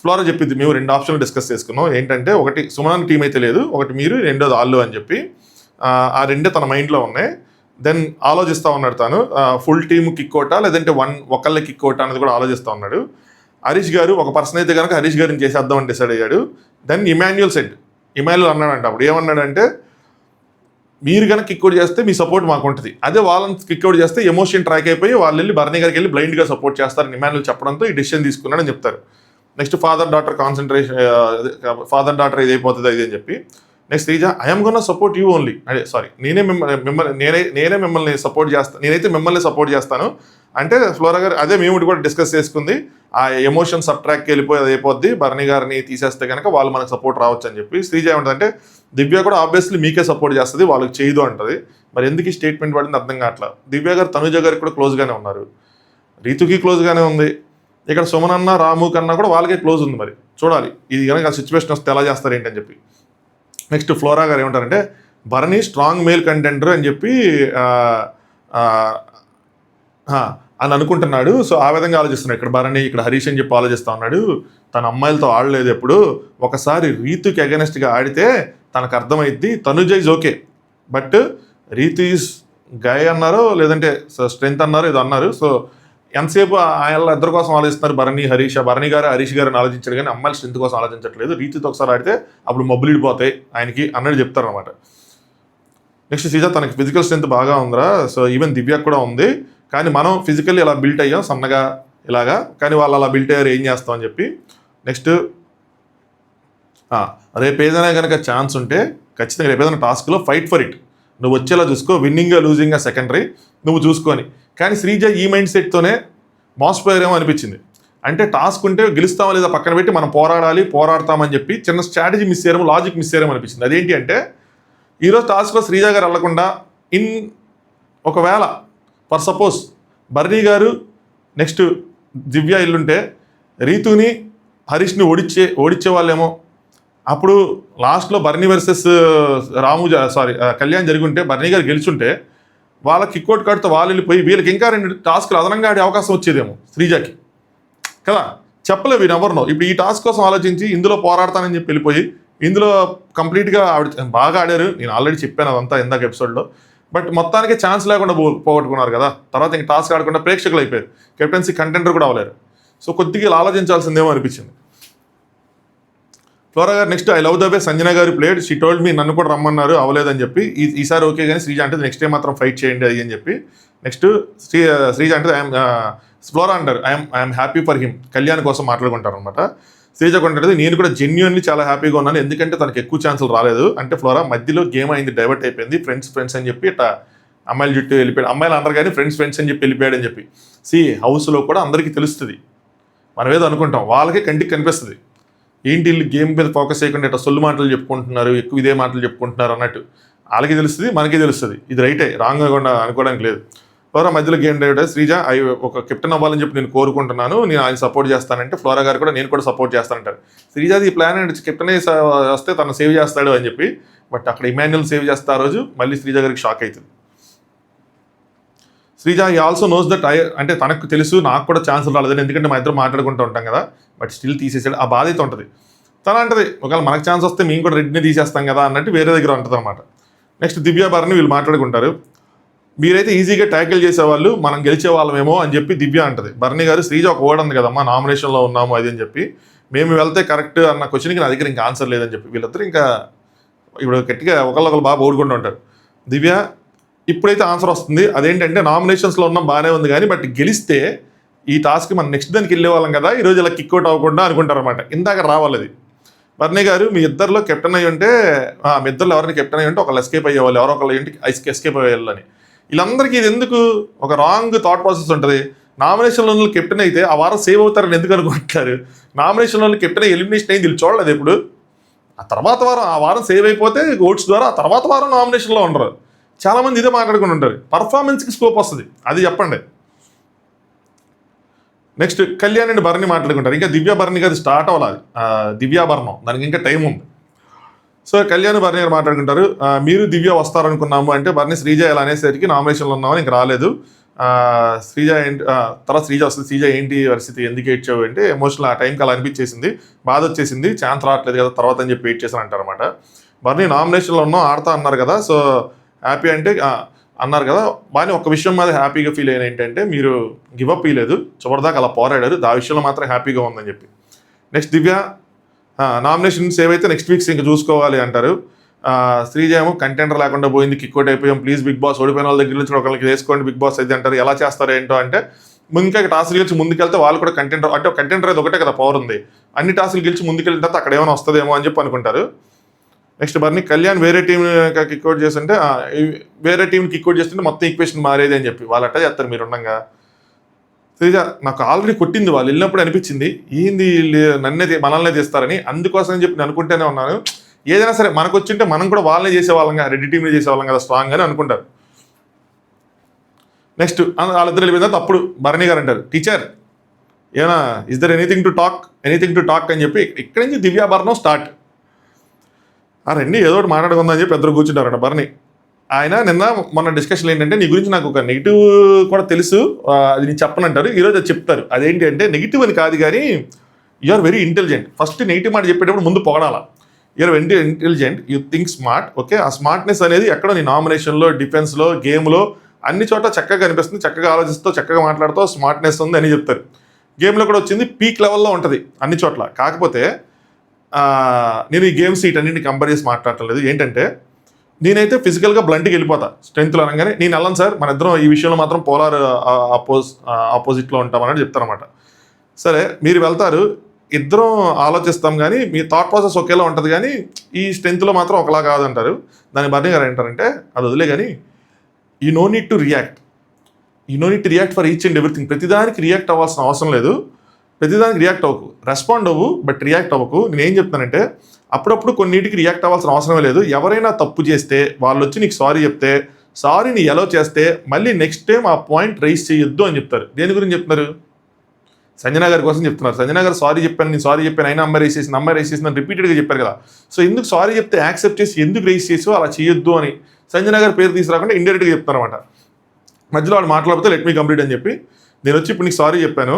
ఫ్లోరా చెప్పింది. మేము 2 ఆప్షన్లు డిస్కస్ చేసుకున్నాం, ఏంటంటే ఒకటి సుమన్ టీం అయితే లేదు, ఒకటి మీరు, రెండోది ఆళ్ళు అని చెప్పి. ఆ రెండే తన మైండ్లో ఉన్నాయి. దెన్ ఆలోచిస్తూ ఉన్నాడు తను, ఫుల్ టీమ్ కిక్అవుటా లేదంటే ఒకళ్ళే కిక్అవుటా అనేది కూడా ఆలోచిస్తూ ఉన్నాడు. హరీష్ గారు ఒక పర్సన్ అయితే కనుక హరీష్ గారిని చేసేద్దామని డిసైడ్ అయ్యాడు. దెన్ ఇమాన్యుల్ అన్నాడంట. అప్పుడు ఏమన్నాడంటే మీరు కనుక కిక్అవుట్ చేస్తే మీ సపోర్ట్ మాకు ఉంటుంది, అదే వాళ్ళని కిక్అవుట్ చేస్తే ఎమోషన్ ట్రాక్ అయిపోయి వాళ్ళు వెళ్ళి భరణి గారికి వెళ్ళి బ్లైండ్గా సపోర్ట్ చేస్తారని ఇమాన్యుల్ చెప్పడంతో ఈ డెసిషన్ తీసుకున్నాడని చెప్తారు. నెక్స్ట్ ఫాదర్ డాటర్ ఇది అయిపోతుంది అది అని చెప్పి. Next Sreeja I'm gonna support you only, అదే సారీ నేనే మిమ్మల్ని సపోర్ట్ చేస్తాను, నేనైతే మిమ్మల్ని సపోర్ట్ చేస్తాను అంటే ఫ్లోరా గారు అదే మేము కూడా డిస్కస్ చేసుకుంది, ఆ ఎమోషన్ సబ్ట్రాక్కి వెళ్ళిపోయి అది అయిపోద్ది, భరణి గారిని తీసేస్తే కనుక వాళ్ళు మనకు సపోర్ట్ రావచ్చు అని చెప్పి. శ్రీజ ఏమంటుందంటే దివ్య కూడా ఆబ్వియస్లీ మీకే సపోర్ట్ చేస్తుంది, వాళ్ళకి చేయదు అంటది. మరి ఎందుకు ఈ స్టేట్మెంట్ పడింది అర్థం కావట్లా. దివ్య గారు తనుజ గారికి కూడా క్లోజ్గానే ఉన్నారు. రీతుకి క్లోజ్గానే ఉంది. ఇక్కడ సుమన్ అన్న రాము కన్నా కూడా వాళ్ళకే క్లోజ్ ఉంది. మరి చూడాలి ఇది కనుక ఆ సిచ్యువేషన్ వస్తే ఎలా చేస్తారు ఏంటని చెప్పి. నెక్స్ట్ ఫ్లోరా గారు ఏమంటారంటే భరణి స్ట్రాంగ్ మేల్ కంటెండర్ అని చెప్పి అని అనుకుంటున్నాడు. సో ఆ విధంగా ఆలోచిస్తున్నాడు. ఇక్కడ భరణి, ఇక్కడ హరీష్ అని చెప్పి ఆలోచిస్తూ ఉన్నాడు. తన అమ్మాయిలతో ఆడలేదు ఎప్పుడు, ఒకసారి రీతుకి అగెనెస్ట్గా ఆడితే తనకు అర్థమైద్ది. Tanuja is okay, but Rithu is guy అన్నారు, లేదంటే స్ట్రెంత్ అన్నారు, ఇది అన్నారు. సో ఎంతసేపు ఆయన ఇద్దరి కోసం ఆలోచిస్తున్నారు భరణి భరణి గారు హరీష్ గారిని ఆలోచించాడు, కానీ అమ్మాయిల స్ట్రెంత్ కోసం ఆలోచించట్లేదు. రీతితో ఒకసారి ఆడితే అప్పుడు మబ్బులిడిపోతాయి ఆయనకి అన్నది చెప్తారు అనమాట. నెక్స్ట్ శ్రీజ తనకి ఫిజికల్ స్ట్రెంత్ బాగా ఉందిరా, సో ఈవెన్ దివ్యకు కూడా ఉంది, కానీ మనం ఫిజికల్లీ ఇలా బిల్ట్ అయ్యాం సన్నగా ఇలాగా, కానీ వాళ్ళు అలా బిల్ట్ అయ్యారు ఏం చేస్తాం అని చెప్పి. నెక్స్ట్ రేపు ఏదైనా కనుక ఛాన్స్ ఉంటే ఖచ్చితంగా రేపు ఏదైనా టాస్క్లో ఫైట్ ఫర్ ఇట్, నువ్వు వచ్చేలా చూసుకో, విన్నింగ్గా లూజింగ్గా సెకండరీ నువ్వు చూసుకొని. కానీ శ్రీజ ఈ మైండ్ సెట్తోనే మోసపోయారేమో అనిపించింది. అంటే టాస్క్ ఉంటే గెలుస్తామా లేదా పక్కన పెట్టి మనం పోరాడతామని చెప్పి చిన్న స్ట్రాటజీ మిస్ అయ్యారేమో, లాజిక్ మిస్ అయ్యారేమో అనిపించింది. అదేంటి అంటే ఈరోజు టాస్క్లో శ్రీజ గారు వెళ్లకుండా ఒకవేళ for suppose Bharani garu next దివ్య ఇల్లుంటే రీతుని హరీష్ని ఓడిచ్చే వాళ్ళేమో. అప్పుడు లాస్ట్లో భరణి వర్సెస్ కళ్యాణ్ జరిగి ఉంటే భరణి గారు గెలిచుంటే వాళ్ళ కిక్అవుట్ కార్డుతో వాళ్ళు వెళ్ళిపోయి వీళ్ళకి ఇంకా 2 టాస్క్లు అదనంగా ఆడే అవకాశం వచ్చేదేమో శ్రీజకి కదా, చెప్పలేవు వీడు ఎవరినో. ఇప్పుడు ఈ టాస్క్ కోసం ఆలోచించి ఇందులో పోరాడతానని చెప్పి వెళ్ళిపోయి ఇందులో కంప్లీట్గా ఆవిడ బాగా ఆడారు. నేను ఆల్రెడీ చెప్పాను అదంతా ఇందాక ఎపిసోడ్లో. బట్ మొత్తానికి ఛాన్స్ లేకుండా పోగొట్టుకున్నారు కదా. తర్వాత ఇంక టాస్క్ ఆడకుండా ప్రేక్షకులు అయిపోయారు, కెప్టెన్సీ కంటెండర్ కూడా అవ్వలేరు. సో కొద్దిగా ఇలా ఆలోచించాల్సిందేమో అనిపించింది. ఫ్లోరా గారు next I love the way Sanjana గారు ప్లేడ్, షీ టోల్డ్ మీ నన్ను కూడా రమ్మన్నారు అవ్వలేదని చెప్పి. ఈసారి ఓకే, కానీ శ్రీజ అంటే నెక్స్ట్ టైం మాత్రం ఫైట్ చేయండి అది అని చెప్పి. నెక్స్ట్ శ్రీజ అంటే ఫ్లోరా అంటారు I'm happy for him, Kalyan కోసం మాట్లాడుకుంటారు అనమాట. శ్రీజ కొంటే నేను కూడా జెన్యున్లీ చాలా హ్యాపీగా ఉన్నాను, ఎందుకంటే తనకు ఎక్కువ ఛాన్సులు రాలేదు. అంటే ఫ్లోరా మధ్యలో గేమ్ అయింది, డైవర్ట్ అయిపోయింది, ఫ్రెండ్స్ అని చెప్పి ఇట్లా అమ్మాయిల జుట్టు వెళ్ళిపోయాడు, అమ్మాయిలు అందరు కానీ ఫ్రెండ్స్ అని చెప్పి వెళ్ళిపోయాడు అని చెప్పి. హౌస్లో కూడా అందరికీ తెలుస్తుంది, మనం ఏదో అనుకుంటాం, వాళ్ళకి కంటికి కనిపిస్తుంది ఏంటి వీళ్ళు గేమ్ మీద ఫోకస్ చేయకుండా ఇట్లా సొల్లు మాటలు చెప్పుకుంటున్నారు, ఎక్కువ ఇదే మాటలు చెప్పుకుంటున్నారు అన్నట్టు. వాళ్ళకి తెలుస్తుంది, మనకి తెలుస్తుంది, ఇది రైటే రాంగ్ అనుకోవడానికి లేదు. ఫ్లోరా మధ్యలో గేమ్ డైవర్ట్. శ్రీజ ఒక కెప్టెన్ అవ్వాలని చెప్పి నేను కోరుకుంటున్నాను, నేను ఆయన సపోర్ట్ చేస్తానంటే ఫ్లోరా గారు కూడా నేను కూడా సపోర్ట్ చేస్తానంటారు. శ్రీజాది ఈ ప్లాన్ అంటే కెప్టెన్ వస్తే తను సేవ్ చేస్తాడు అని చెప్పి. బట్ అక్కడ ఇమాన్యుల్ సేవ్ చేస్తే ఆ రోజు మళ్ళీ శ్రీజ గారికి షాక్ అవుతుంది. శ్రీజ ఈ ఆల్సో నోస్ దట్ అంటే తనకు తెలుసు నాకు కూడా ఛాన్సులు రాలేదని, ఎందుకంటే మా ఇద్దరు మాట్లాడుకుంటూ ఉంటాం కదా, బట్ స్టిల్ తీసేసాడు. ఆ బాధ అయితే ఉంటుంది. తన అంటది ఒకవేళ మనకు ఛాన్స్ వస్తే మేము కూడా రెడ్డిని తీసేస్తాం కదా అన్నట్టు వేరే దగ్గర ఉంటుంది అనమాట. నెక్స్ట్ దివ్య భరణి వీళ్ళు మాట్లాడుకుంటారు. మీరైతే ఈజీగా ట్యాకిల్ చేసేవాళ్ళు, మనం గెలిచే వాళ్ళమేమో అని చెప్పి దివ్య అంటది. భరణి గారు శ్రీజ ఒక ఓడ్ ఉంది కదమ్మా, నామినేషన్లో ఉన్నాము అది అని చెప్పి, మేము వెళ్తే కరెక్ట్ అన్న క్వశ్చన్కి నా దగ్గర ఇంకా ఆన్సర్ లేదని చెప్పి వీళ్ళిద్దరు ఇంకా ఇప్పుడు గట్టిగా ఒకళ్ళు బాగా ఓడుకుంటూ ఉంటారు. దివ్య ఇప్పుడైతే ఆన్సర్ వస్తుంది, అదేంటంటే నామినేషన్స్లో ఉన్నాం బాగానే ఉంది కానీ బట్ గెలిస్తే ఈ టాస్క్ మనం నెక్స్ట్ దానికి వెళ్ళే వాళ్ళం కదా, ఈరోజు ఇలా కిక్అవుట్ అవ్వకుండా అనుకుంటారు అనమాట. ఇందాక రావాలి అది. భరణి గారు మీ ఇద్దరిలో కెప్టెన్ అయ్యి ఉంటే మీ ఇద్దరిలో ఎవరిని కెప్టెన్ అయ్యి ఉంటే ఒకళ్ళు ఎస్కేప్ అయ్యేవాళ్ళు, ఎవరో ఒకళ్ళు ఏంటి ఎస్కేప్ అయ్యేవాళ్ళని. వీళ్ళందరికీ ఇది ఎందుకు ఒక రాంగ్ థాట్ ప్రాసెస్ ఉంటుంది. నామినేషన్లో కెప్టెన్ అయితే ఆ వారం సేవ్ అవుతారని ఎందుకు అనుకుంటారు? నామినేషన్లో కెప్టెన్ ఎలిమినేషన్ అయింది వీళ్ళు చూడలేదు ఎప్పుడు. ఆ తర్వాత వారం ఆ వారం సేవ్ అయిపోతే ఓట్స్ ద్వారా ఆ తర్వాత వారం నామినేషన్లో ఉండరు. చాలామంది ఇదే మాట్లాడుకుని ఉంటారు. పర్ఫార్మెన్స్కి స్కోప్ వస్తుంది, అది చెప్పండి. నెక్స్ట్ కళ్యాణ్ అండ్ భరణి మాట్లాడుకుంటారు. ఇంకా దివ్య భరణి గారు స్టార్ట్ అవ్వాలి, దివ్యాభరణం దానికి ఇంకా టైం ఉంది. సో కళ్యాణ్ భరణి గారు మాట్లాడుకుంటారు. మీరు దివ్య వస్తారనుకున్నాము అంటే భరణి శ్రీజ ఇలా అనేసరికి నామినేషన్లో ఉన్నామని ఇంకా రాలేదు. శ్రీజ ఏంటి తర్వాత శ్రీజ వస్తుంది, శ్రీజ ఏంటి పరిస్థితి ఎందుకు ఏడ్చావు అంటే ఎమోషనల్ ఆ టైంకి అలా అనిపించేసింది, బాధ వచ్చేసింది, ఛాన్స్ రావట్లేదు కదా తర్వాత అని చెప్పి వెయిట్ చేశాను అంటారనమాట. భరణి నామినేషన్లో ఉన్నాం ఆడతా అన్నారు కదా, సో హ్యాపీ అంటే అన్నారు కదా, బాగా ఒక విషయం మీద హ్యాపీగా ఫీల్ అయిన ఏంటంటే మీరు గివప్ ఇవ్వలేదు, చివరిదాకా అలా పోరాడారు, ఆ విషయంలో మాత్రం హ్యాపీగా ఉందని చెప్పి. నెక్స్ట్ దివ్య నామినేషన్ సేవ్ అయితే నెక్స్ట్ వీక్స్ ఇంకా చూసుకోవాలి అంటారు. శ్రీజ ఏమో కంటెండర్ లేకుండా పోయింది, కిక్అవుట్ అయిపోయాం, ప్లీజ్ బిగ్ బాస్ ఓడిపోయిన వాళ్ళ దగ్గర నుంచి ఒకరికి వేసుకోండి బిగ్ బాస్ అయితే అంటారు. ఎలా చేస్తారో ఏంటో అంటే ఇంకా టాస్క్లు గెలిచి ముందుకెళ్తే వాళ్ళు కూడా కంటెండర్ అంటే కంటెండర్ అయితే ఒకటే కదా పవర్ ఉంది, అన్ని టాస్క్లు గెలిచి ముందుకెళ్ళిన తర్వాత అక్కడ ఏమైనా వస్తుందేమో అని చెప్పి అనుకుంటారు. నెక్స్ట్ భరణి కళ్యాణ్ వేరే టీం కిక్అవుట్ చేస్తుంటే వేరే టీం కిక్అవుట్ చేస్తుంటే మొత్తం ఈక్వేషన్ మారేది అని చెప్పి వాళ్ళు అట్టా చేస్తారు మీరు ఉండగా. శ్రీజ నాకు ఆల్రెడీ కొట్టింది, వాళ్ళు వెళ్ళినప్పుడు అనిపించింది ఏంది మనల్నే తీస్తారని, అందుకోసం అని చెప్పి నేను అనుకుంటూనే ఉన్నాను. ఏదైనా సరే మనకు వచ్చింటే మనం కూడా వాళ్ళనే చేసేవాళ్ళంగా, రెడ్డి టీంని చేసేవాళ్ళం కదా స్ట్రాంగ్ అని అనుకుంటారు. నెక్స్ట్ వాళ్ళిద్దరు వెళ్ళిపోయిన తర్వాత అప్పుడు భరణి గారు అంటారు, టీచర్ ఏనా is there anything to talk అని చెప్పి ఇక్కడి నుంచి దివ్యాభరణం స్టార్ట్. ఆ రెండు ఏదో ఒకటి మాట్లాడుకుందని చెప్పి ఇద్దరు కూర్చుంటారట. భరణి ఆయన నిన్న మొన్న డిస్కషన్ ఏంటంటే నీ గురించి నాకు ఒక నెగిటివ్ కూడా తెలుసు, అది నేను చెప్పనంటారు, ఈరోజు అది చెప్తారు. అదేంటి అంటే నెగిటివ్ అని కాదు కానీ you are very intelligent. First negative మాట చెప్పేటప్పుడు ముందు పొగడాల. You are very intelligent, you think smart. Okay, ఆ స్మార్ట్నెస్ అనేది ఎక్కడో నీ నామినేషన్లో, డిఫెన్స్లో, గేమ్లో అన్ని చోట్ల చక్కగా కనిపిస్తుంది, చక్కగా ఆలోచిస్తూ చక్కగా మాట్లాడుతూ స్మార్ట్నెస్ ఉంది అని చెప్తారు. గేమ్లో కూడా వచ్చింది, పీక్ లెవెల్లో ఉంటుంది అన్ని చోట్ల. కాకపోతే నేను ఈ గేమ్స్ వీటన్నింటిని కంపేర్ చేసి మాట్లాడటం లేదు. ఏంటంటే నేనైతే ఫిజికల్గా బ్లంట్కి వెళ్ళిపోతా, స్ట్రెంత్లో అనగానే నేను వెళ్ళను సార్, మన ఇద్దరం ఈ విషయంలో మాత్రం పోలార్ ఆపోజిట్లో ఉంటామని చెప్తారనమాట. సరే మీరు వెళ్తారు, ఇద్దరం ఆలోచిస్తాం కానీ మీ థాట్ ప్రాసెస్ ఒకేలా ఉంటుంది కానీ ఈ స్ట్రెంత్లో మాత్రం ఒకలా కాదంటారు. దాని భరణి గారు ఏంటారంటే అది వదిలే కానీ you know need to react for each and everything. ప్రతిదానికి రియాక్ట్ అవ్వాల్సిన అవసరం లేదు, ప్రతిదానికి రియాక్ట్ అవ్వకు, రెస్పాండ్ అవ్వు బట్ రియాక్ట్ అవ్వకు. నేనేం చెప్తానంటే అప్పుడప్పుడు కొన్నిటికి రియాక్ట్ అవ్వాల్సిన అవసరమే లేదు. ఎవరైనా తప్పు చేస్తే వాళ్ళు వచ్చి నీకు సారీ చెప్తే, సారీని ఎలా చేస్తే మళ్ళీ నెక్స్ట్ టైం ఆ పాయింట్ రైజ్ చేయొద్దు అని చెప్తారు. దేని గురించి చెప్తున్నారు? సంజన గారి కోసం చెప్తున్నారు. సంజన గారు సారీ చెప్పాను, నేను సారీ చెప్పాను, అయినా అమ్మాయి రైజ్ చేసింది అని రిపీటెడ్గా చెప్పారు కదా. సో ఎందుకు సారీ చెప్తే యాక్సెప్ట్ చేసి ఎందుకు రైజ్ చేసో అలా చేయొద్దు అని సంజన గారి పేరు తీసుకురాకుండా ఇండైరెక్ట్గా చెప్తారు అనమాట. మధ్యలో వాడు మాట్లాడితే లెట్ మీ కంప్లీట్ అని చెప్పి నేను వచ్చి ఇప్పుడు నీకు సారీ చెప్పాను,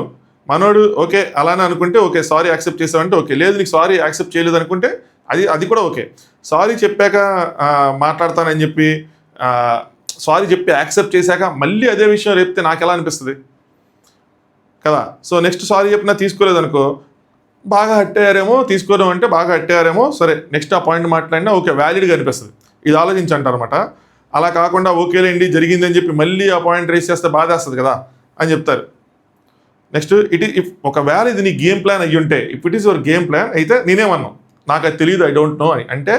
మనోడు ఓకే అలానే అనుకుంటే ఓకే సారీ యాక్సెప్ట్ చేసావంటే ఓకే, లేదు నీకు సారీ యాక్సెప్ట్ చేయలేదు అనుకుంటే అది కూడా ఓకే. సారీ చెప్పాక మాట్లాడతానని చెప్పి సారీ చెప్పి యాక్సెప్ట్ చేశాక మళ్ళీ అదే విషయం రేపితే నాకు ఎలా అనిపిస్తుంది కదా. సో నెక్స్ట్ సారీ చెప్పినా తీసుకోలేదు అనుకో, బాగా హట్టేయారేమో, తీసుకోవడం అంటే బాగా హట్టేయారేమో, సరే నెక్స్ట్ ఆ పాయింట్ మాట్లాడినా ఓకే వ్యాలిడ్గా అనిపిస్తుంది. ఇది ఆలోచించంటారనమాట. అలా కాకుండా ఓకేలేండి జరిగిందని చెప్పి మళ్ళీ ఆ పాయింట్ రేస్ చేస్తే బాధేస్తుంది కదా అని చెప్తారు. నెక్స్ట్ ఇఫ్ ఒకవేళ ఇది నీ గేమ్ ప్లాన్ అయ్యి ఉంటే, if it is your game plan అయితే నేనేమన్నాను నాకు అది తెలియదు, ఐ డోంట్ నో అని అంటే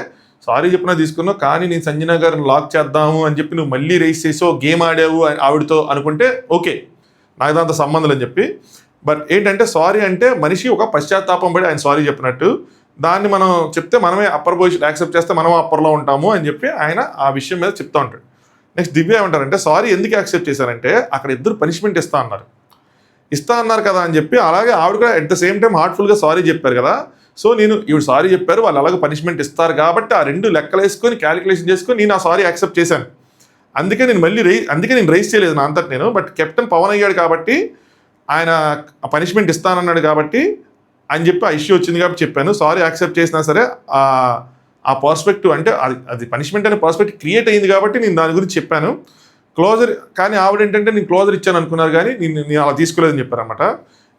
సారీ చెప్పినా తీసుకున్నావు కానీ నేను సంజన గారిని లాక్ చేద్దాము అని చెప్పి నువ్వు మళ్ళీ రేస్ చేసావు, గేమ్ ఆడావు ఆవిడతో అనుకుంటే ఓకే నాకు దాంతో సంబంధం అని చెప్పి. బట్ ఏంటంటే సారీ అంటే మనిషి ఒక పశ్చాత్తాపం పడి ఆయన సారీ చెప్పినట్టు, దాన్ని మనం చెప్తే మనమే అప్పర్ పొజిషన్ యాక్సెప్ట్ చేస్తే మనం అప్పర్లో ఉంటాము అని చెప్పి ఆయన ఆ విషయం మీద చెప్తా ఉంటాడు. నెక్స్ట్ దివ్య ఏమంటారంటే సారీ ఎందుకు యాక్సెప్ట్ చేశారంటే అక్కడ ఇద్దరు పనిష్మెంట్ ఇస్తా అన్నారు కదా అని చెప్పి, అలాగే ఆవిడ కూడా అట్ ద సేమ్ టైం హార్ట్ఫుల్గా సారీ చెప్పారు కదా. సో ఈవిడ సారీ చెప్పారు, వాళ్ళు అలాగే పనిష్మెంట్ ఇస్తారు కాబట్టి ఆ రెండు లెక్కలు వేసుకొని క్యాలిక్యులేషన్ చేసుకొని నేను ఆ సారీ యాక్సెప్ట్ చేశాను. అందుకే నేను రైస్ చేయలేదు నా అంతటి నేను. బట్ కెప్టెన్ పవన్ అయ్యాడు కాబట్టి ఆయన పనిష్మెంట్ ఇస్తానన్నాడు కాబట్టి అని చెప్పి ఆ ఇష్యూ వచ్చింది కాబట్టి చెప్పాను. సారీ యాక్సెప్ట్ చేసినా సరే ఆ పర్స్పెక్టివ్ అంటే అది పనిష్మెంట్ అనే పర్స్పెక్టివ్ క్రియేట్ అయ్యింది కాబట్టి నేను దాని గురించి చెప్పాను. క్లోజర్ కానీ ఆవిడ ఏంటంటే నేను క్లోజర్ ఇచ్చాను అనుకున్నారు కానీ నేను అలా తీసుకోలేదని చెప్పారనమాట.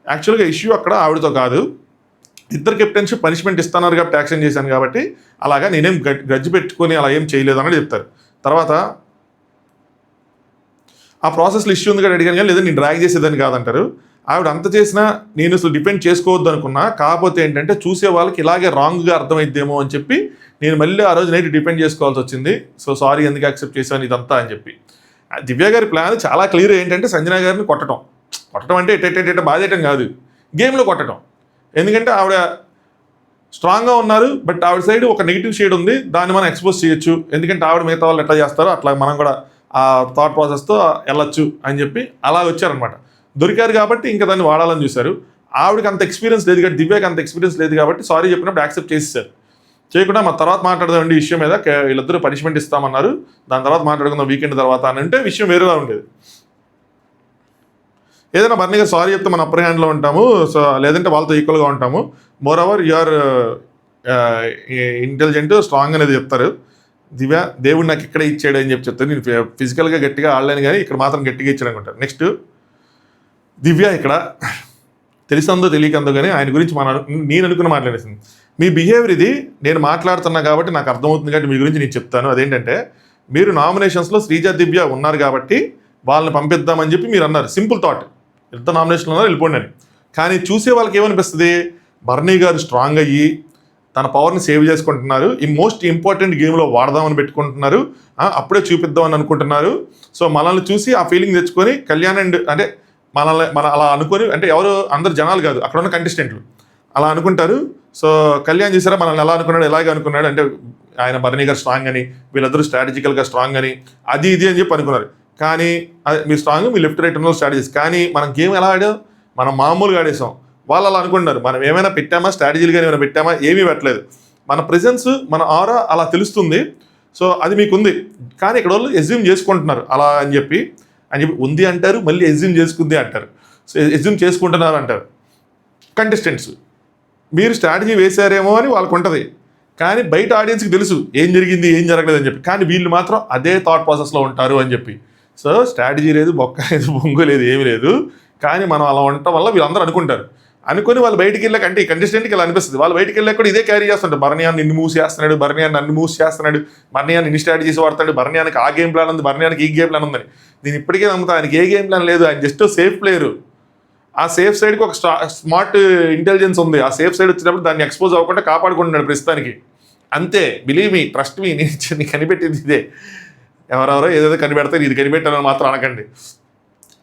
యాక్చువల్గా ఇష్యూ అక్కడ ఆవిడతో కాదు, ఇద్దరు కెప్టెన్షిప్ పనిష్మెంట్ ఇస్తున్నారు కాబట్టి యాక్షన్ చేశాను కాబట్టి అలాగా నేనేం గజ్జి పెట్టుకొని అలా ఏం చేయలేదు అన్నది చెప్తారు. తర్వాత ఆ ప్రాసెస్లో ఇష్యూ ఉంది కాబట్టి అడిగాను కానీ లేదా నేను డ్రాగ్ చేసేదని కాదంటారు. ఆవిడ అంత చేసినా నేను అసలు డిపెండ్ చేసుకోవద్దు అనుకున్నా, కాకపోతే ఏంటంటే చూసే వాళ్ళకి ఇలాగే రాంగ్గా అర్థమైద్దేమో అని చెప్పి నేను మళ్ళీ ఆ రోజు నైట్ డిపెండ్ చేసుకోవాల్సి వచ్చింది. సో సారీ ఎందుకు యాక్సెప్ట్ చేశాను ఇదంతా అని చెప్పి. దివ్య గారి ప్లాన్ చాలా క్లియర్ ఏంటంటే సంజన గారిని కొట్టడం అంటే ఎట్ట బాధేయటం కాదు, గేమ్లో కొట్టడం. ఎందుకంటే ఆవిడ స్ట్రాంగ్గా ఉన్నారు బట్ ఆవిడ సైడ్ ఒక నెగిటివ్ షేడ్ ఉంది, దాన్ని మనం ఎక్స్పోజ్ చేయొచ్చు. ఎందుకంటే ఆవిడ మిగతా వాళ్ళు ఎట్లా చేస్తారో అట్లా మనం కూడా ఆ థాట్ ప్రాసెస్తో వెళ్ళొచ్చు అని చెప్పి అలా వచ్చారనమాట. దొరికారు కాబట్టి ఇంకా దాన్ని వాడాలని చూశారు. ఆవిడకి అంత ఎక్స్పీరియన్స్ లేదు కాబట్టి, దివ్యకి అంత ఎక్స్పీరియన్స్ లేదు కాబట్టి సారీ చెప్పినప్పుడు యాక్సెప్ట్ చేసేసారు. చేయకుండా మా తర్వాత మాట్లాడదామండి ఈ విషయం మీద, వీళ్ళిద్దరూ పనిష్మెంట్ ఇస్తామన్నారు, దాని తర్వాత మాట్లాడుకుందాం వీకెండ్ తర్వాత అని అంటే విషయం వేరేలా ఉండేది. ఏదైనా బర్నీగా సారీ చెప్తే మన అప్పర్ హ్యాండ్లో ఉంటాము, సో లేదంటే వాళ్ళతో ఈక్వల్గా ఉంటాము. Moreover you're intelligent strong అనేది చెప్తారు. దివ్య దేవుడు నాకు ఇక్కడే ఇచ్చాడు అని చెప్పి చెప్తారు. నేను ఫిజికల్గా గట్టిగా ఆడలేను కానీ ఇక్కడ మాత్రం గట్టిగా ఇచ్చాడు అనుకుంటారు. నెక్స్ట్ దివ్య ఇక్కడ తెలిసిందో తెలియకందో కానీ ఆయన గురించి నేను అనుకున్న మాట్లాడేసింది. మీ బిహేవియర్ ఇది నేను మాట్లాడుతున్నా కాబట్టి నాకు అర్థమవుతుంది కాబట్టి మీ గురించి నేను చెప్తాను. అదేంటంటే మీరు నామినేషన్స్లో శ్రీజ దివ్య ఉన్నారు కాబట్టి వాళ్ళని పంపిద్దామని చెప్పి మీరు అన్నారు. సింపుల్ థాట్, ఎంత నామినేషన్లో ఉన్నారు వెళ్ళిపోండి అని. కానీ చూసే వాళ్ళకి ఏమనిపిస్తుంది, బర్నీ గారు స్ట్రాంగ్ అయ్యి తన పవర్ని సేవ్ చేసుకుంటున్నారు, ఈ మోస్ట్ ఇంపార్టెంట్ గేమ్లో వాడదామని పెట్టుకుంటున్నారు, అప్పుడే చూపిద్దామని అనుకుంటున్నారు. సో మనల్ని చూసి ఆ ఫీలింగ్ తెచ్చుకొని కళ్యాణ్ అంటే మన అలా అనుకొని, అంటే ఎవరు అందరు జనాలు కాదు అక్కడ ఉన్న కంటెస్టెంట్లు అలా అనుకుంటారు. సో కళ్యాణ్ చూసారా మనల్ని ఎలా అనుకున్నాడు, ఎలాగే అనుకున్నాడు అంటే ఆయన బర్నీ గారు స్ట్రాంగ్ అని, వీళ్ళందరూ స్ట్రాటజికల్గా స్ట్రాంగ్ అని, అది ఇది అని చెప్పి అనుకున్నారు. కానీ అదే మీ స్ట్రాంగ్, మీ లెఫ్ట్ రైట్ ఉన్న స్ట్రాటజీస్. కానీ మనం గేమ్ ఎలా ఆడాం, మనం మామూలుగా ఆడేసాం. వాళ్ళు అలా అనుకుంటున్నారు మనం ఏమైనా పెట్టామా, స్ట్రాటజీలు కానీ ఏమైనా పెట్టామా, ఏమీ పెట్టలేదు. మన ప్రెజెన్స్, మన ఆరా అలా తెలుస్తుంది. సో అది మీకుంది. కానీ ఇక్కడ వాళ్ళు ఎజ్యూమ్ చేసుకుంటున్నారు అలా అని చెప్పి ఉంది అంటారు, మళ్ళీ ఎజ్యూమ్ చేసుకుంది అంటారు. సో ఎజ్యూమ్ చేసుకుంటున్నారు అంటారు కంటెస్టెంట్స్. మీరు స్ట్రాటజీ వేశారేమో అని వాళ్ళకు ఉంటుంది, కానీ బయట ఆడియన్స్కి తెలుసు ఏం జరిగింది ఏం జరగలేదు అని చెప్పి. కానీ వీళ్ళు మాత్రం అదే థాట్ ప్రాసెస్లో ఉంటారు అని చెప్పి. సో స్ట్రాటజీ లేదు, బొక్క లేదు, బొంగు లేదు, ఏమీ లేదు. కానీ మనం అలా ఉండటం వల్ల వీళ్ళందరూ అనుకుంటారు. అనుకుని వాళ్ళు బయటికి వెళ్ళాక, అంటే ఈ కంటెస్టెంట్కి ఇలా అనిపిస్తుంది, వాళ్ళు బయటికి వెళ్ళాక కూడా ఇదే క్యారీ చేస్తుంటారు. బర్నియాన్ నిన్ను మూవ్ చేస్తున్నాడు, బర్నియాన్ నన్ను మూవ్ చేస్తున్నాడు, బర్నియాన్ ఇన్ని స్ట్రాటజీస్ వాడతాడు, బర్నియానికి ఆ గేమ్ ప్లాన్ ఉంది, బర్నియానికి ఈ గేమ్ ప్లాన్ ఉందని. నేను ఇప్పటికే నమ్ముతా ఆయనకి ఏ గేమ్ ప్లాన్ లేదు. ఆయన జస్ట్ సేఫ్ ప్లేయరు. ఆ సేఫ్ సైడ్కి ఒక స్మార్ట్ ఇంటెలిజెన్స్ ఉంది. ఆ సేఫ్ సైడ్ వచ్చినప్పుడు దాన్ని ఎక్స్పోజ్ అవ్వకుండా కాపాడుకుంటున్నాడు ప్రస్తుతానికి. అంతే. బిలీవ్ మీ, ట్రస్ట్ మీ, నేను కనిపెట్టింది ఇదే. ఎవరెవరో ఏదేదో కనిపెడతారు, ఇది కనిపెట్టాలని మాత్రం అనకండి.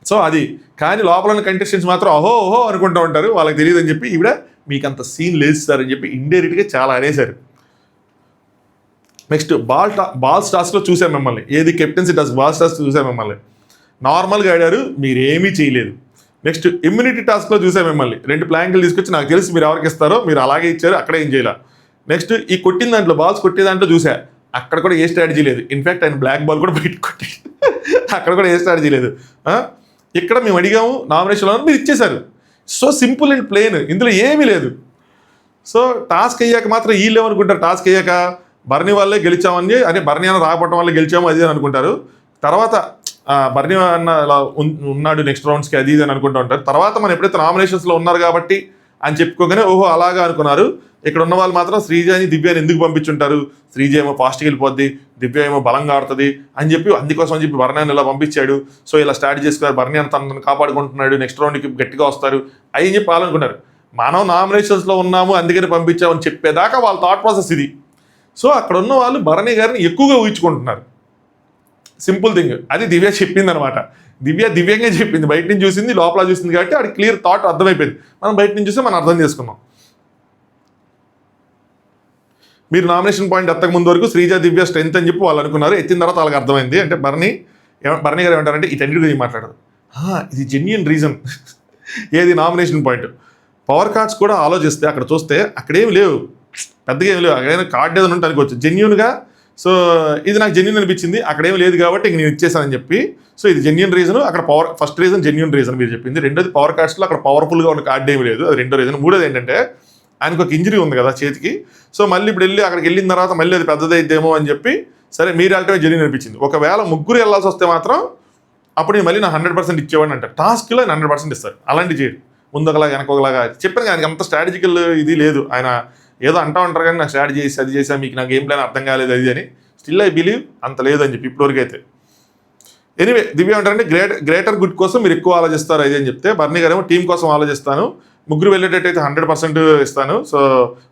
సో అది. కానీ లోపల ఉన్న కంటెస్టెంట్స్ మాత్రం ఓహో అనుకుంటూ ఉంటారు, వాళ్ళకి తెలియదు అని చెప్పి ఈవిడ మీకు అంత సీన్ లేదు సార్ అని చెప్పి ఇండైరెక్ట్గా చాలా అనేసారు. నెక్స్ట్ బాల్ టాస్క్లో చూసాం మిమ్మల్ని. ఏది కెప్టెన్సీ టాస్క్, బాల్ టాస్క్ చూసాం మిమ్మల్ని. నార్మల్గా ఆడారు, మీరేమీ చేయలేదు. నెక్స్ట్ ఇమ్యూనిటీ టాస్క్లో చూసాం మిమ్మల్ని. 2 ప్లాంకులు తీసుకొచ్చి నాకు తెలిసి మీరు ఎవరికి ఇస్తారో మీరు అలాగే ఇచ్చారు, అక్కడ ఏం చేయాల. నెక్స్ట్ ఈ కొట్టిన దాంట్లో, బాల్స్ కొట్టే దాంట్లో చూసా, అక్కడ కూడా ఏ స్ట్రాటజీ లేదు. ఇన్ఫ్యాక్ట్ ఆయన బ్లాక్ బాల్ కూడా బయట కొట్టి అక్కడ కూడా ఏ స్ట్రాటజీ లేదు. ఇక్కడ మేము అడిగాము నామినేషన్లో, మీరు ఇచ్చేశారు. సో సింపుల్ అండ్ ప్లెయిన్, ఇందులో ఏమీ లేదు. సో టాస్క్ అయ్యాక మాత్రం వీళ్ళు ఏమనుకుంటారు, టాస్క్ అయ్యాక బర్నీ వాళ్ళే గెలిచామని, అదే బర్నీ అన్న రాకపోవడం వల్ల గెలిచాము అది అని అనుకుంటారు. తర్వాత బర్నీ అన్న అలా ఉన్నాడు నెక్స్ట్ రౌండ్స్కి అది ఇది అని అనుకుంటూ ఉంటారు. తర్వాత మనం ఎప్పుడైతే నామినేషన్స్లో ఉన్నారు కాబట్టి అని చెప్పుకోగానే ఓహో అలాగా అనుకున్నారు. ఇక్కడ ఉన్న వాళ్ళు మాత్రం శ్రీజని, దివ్యాని ఎందుకు పంపించుంటారు, శ్రీజ ఏమో ఫాస్ట్గా వెళ్ళిపోద్ది, దివ్య ఏమో బలంగా ఆడుతుంది అని చెప్పి, అందుకోసం అని చెప్పి బర్ణాన్ని ఇలా పంపించాడు. సో ఇలా స్టార్ట్ చేసుకున్నారు, బర్ణాన్ని తనను కాపాడుకుంటున్నాడు, నెక్స్ట్ రౌండ్కి గట్టిగా వస్తారు అని చెప్పి వాళ్ళనుకున్నారు. మనం నామినేషన్స్లో ఉన్నాము అందుకని పంపించామని చెప్పేదాకా వాళ్ళ థాట్ ప్రాసెస్ ఇది. సో అక్కడ ఉన్న వాళ్ళు భరణి గారిని ఎక్కువగా ఊహించుకుంటున్నారు. Simple thing. అది దివ్య చెప్పింది అనమాట. దివ్యంగా చెప్పింది, బయట నుంచి చూసింది, లోపల చూసింది కాబట్టి అది క్లియర్ థాట్ అర్థమైపోయింది. మనం బయట నుంచి చూస్తే మనం అర్థం చేసుకున్నాం. మీరు నామినేషన్ పాయింట్ ఎత్తక ముందు వరకు శ్రీజ దివ్య స్ట్రెంత్ అని చెప్పి వాళ్ళు అనుకున్నారు. ఎత్తిన తర్వాత వాళ్ళకి అర్థమైంది. అంటే భరణి గారు ఏమంటారంటే ఇటన్నిటి గురించి మాట్లాడదు, ఇది జెన్యూన్ రీజన్. ఏది నామినేషన్ పాయింట్. పవర్ కార్డ్స్ కూడా ఆలోచిస్తే అక్కడ చూస్తే అక్కడేమి లేవు, పెద్దగా ఏమి లేవు. అక్కడైనా కార్డ్ ఏదైనా ఉంటే అనుకోవచ్చు జెన్యూన్గా. సో ఇది నాకు జెన్యూన్ అనిపించింది, అక్కడేమి లేదు కాబట్టి ఇంక నేను ఇచ్చేసానని చెప్పి. సో ఇది జెన్యూన్ రీజన్. అక్కడ ఫస్ట్ రీజన్ జెన్యూన్ రీజన్ మీరు చెప్పింది. రెండోది పవర్ కార్డ్స్లో అక్కడ పవర్ఫుల్గా ఉన్న కార్డ్ ఏమి లేదు, అది రెండో రీజన్. మూడోది ఏంటంటే ఆయనకు ఒక ఇంజరీ ఉంది కదా చేతికి. సో మళ్ళీ ఇప్పుడు వెళ్ళి అక్కడికి వెళ్ళిన తర్వాత మళ్ళీ అది పెద్దదైద్దేమో అని చెప్పి సరే మీరు వెళ్ళటమే జెన్యూన్ అనిపించింది. ఒకవేళ ముగ్గురు వెళ్ళాల్సి వస్తే మాత్రం అప్పుడు నేను మళ్ళీ నా 100% ఇచ్చేవాడిని అంటారు. టాస్క్లో 100% ఇస్తారు. అలాంటి చేయడు, ముందు ఒకలాగా వెనక ఒకలాగా. చెప్పాను ఆయనకి అంత స్ట్రాటజికల్ ఇది లేదు. ఆయన ఏదో అంటూ ఉంటారు కానీ నాకు స్ట్రాటజీ చేసి అది చేసా, మీకు నా గేమ్ ప్లాన్ అర్థం కాలేదు అది అని. స్టిల్ ఐ బిలీవ్ అంత లేదని చెప్పి ఇప్పటివరకు అయితే. ఎనీవే దివ్య అంటారంటే గ్రేటర్ గుడ్ కోసం మీరు ఎక్కువ ఆలోచిస్తారు అది అని చెప్తే, బర్నీ గారేమో టీం కోసం ఆలోచిస్తాను, ముగ్గురు వెళ్ళేటట్టయితే 100% ఇస్తాను. సో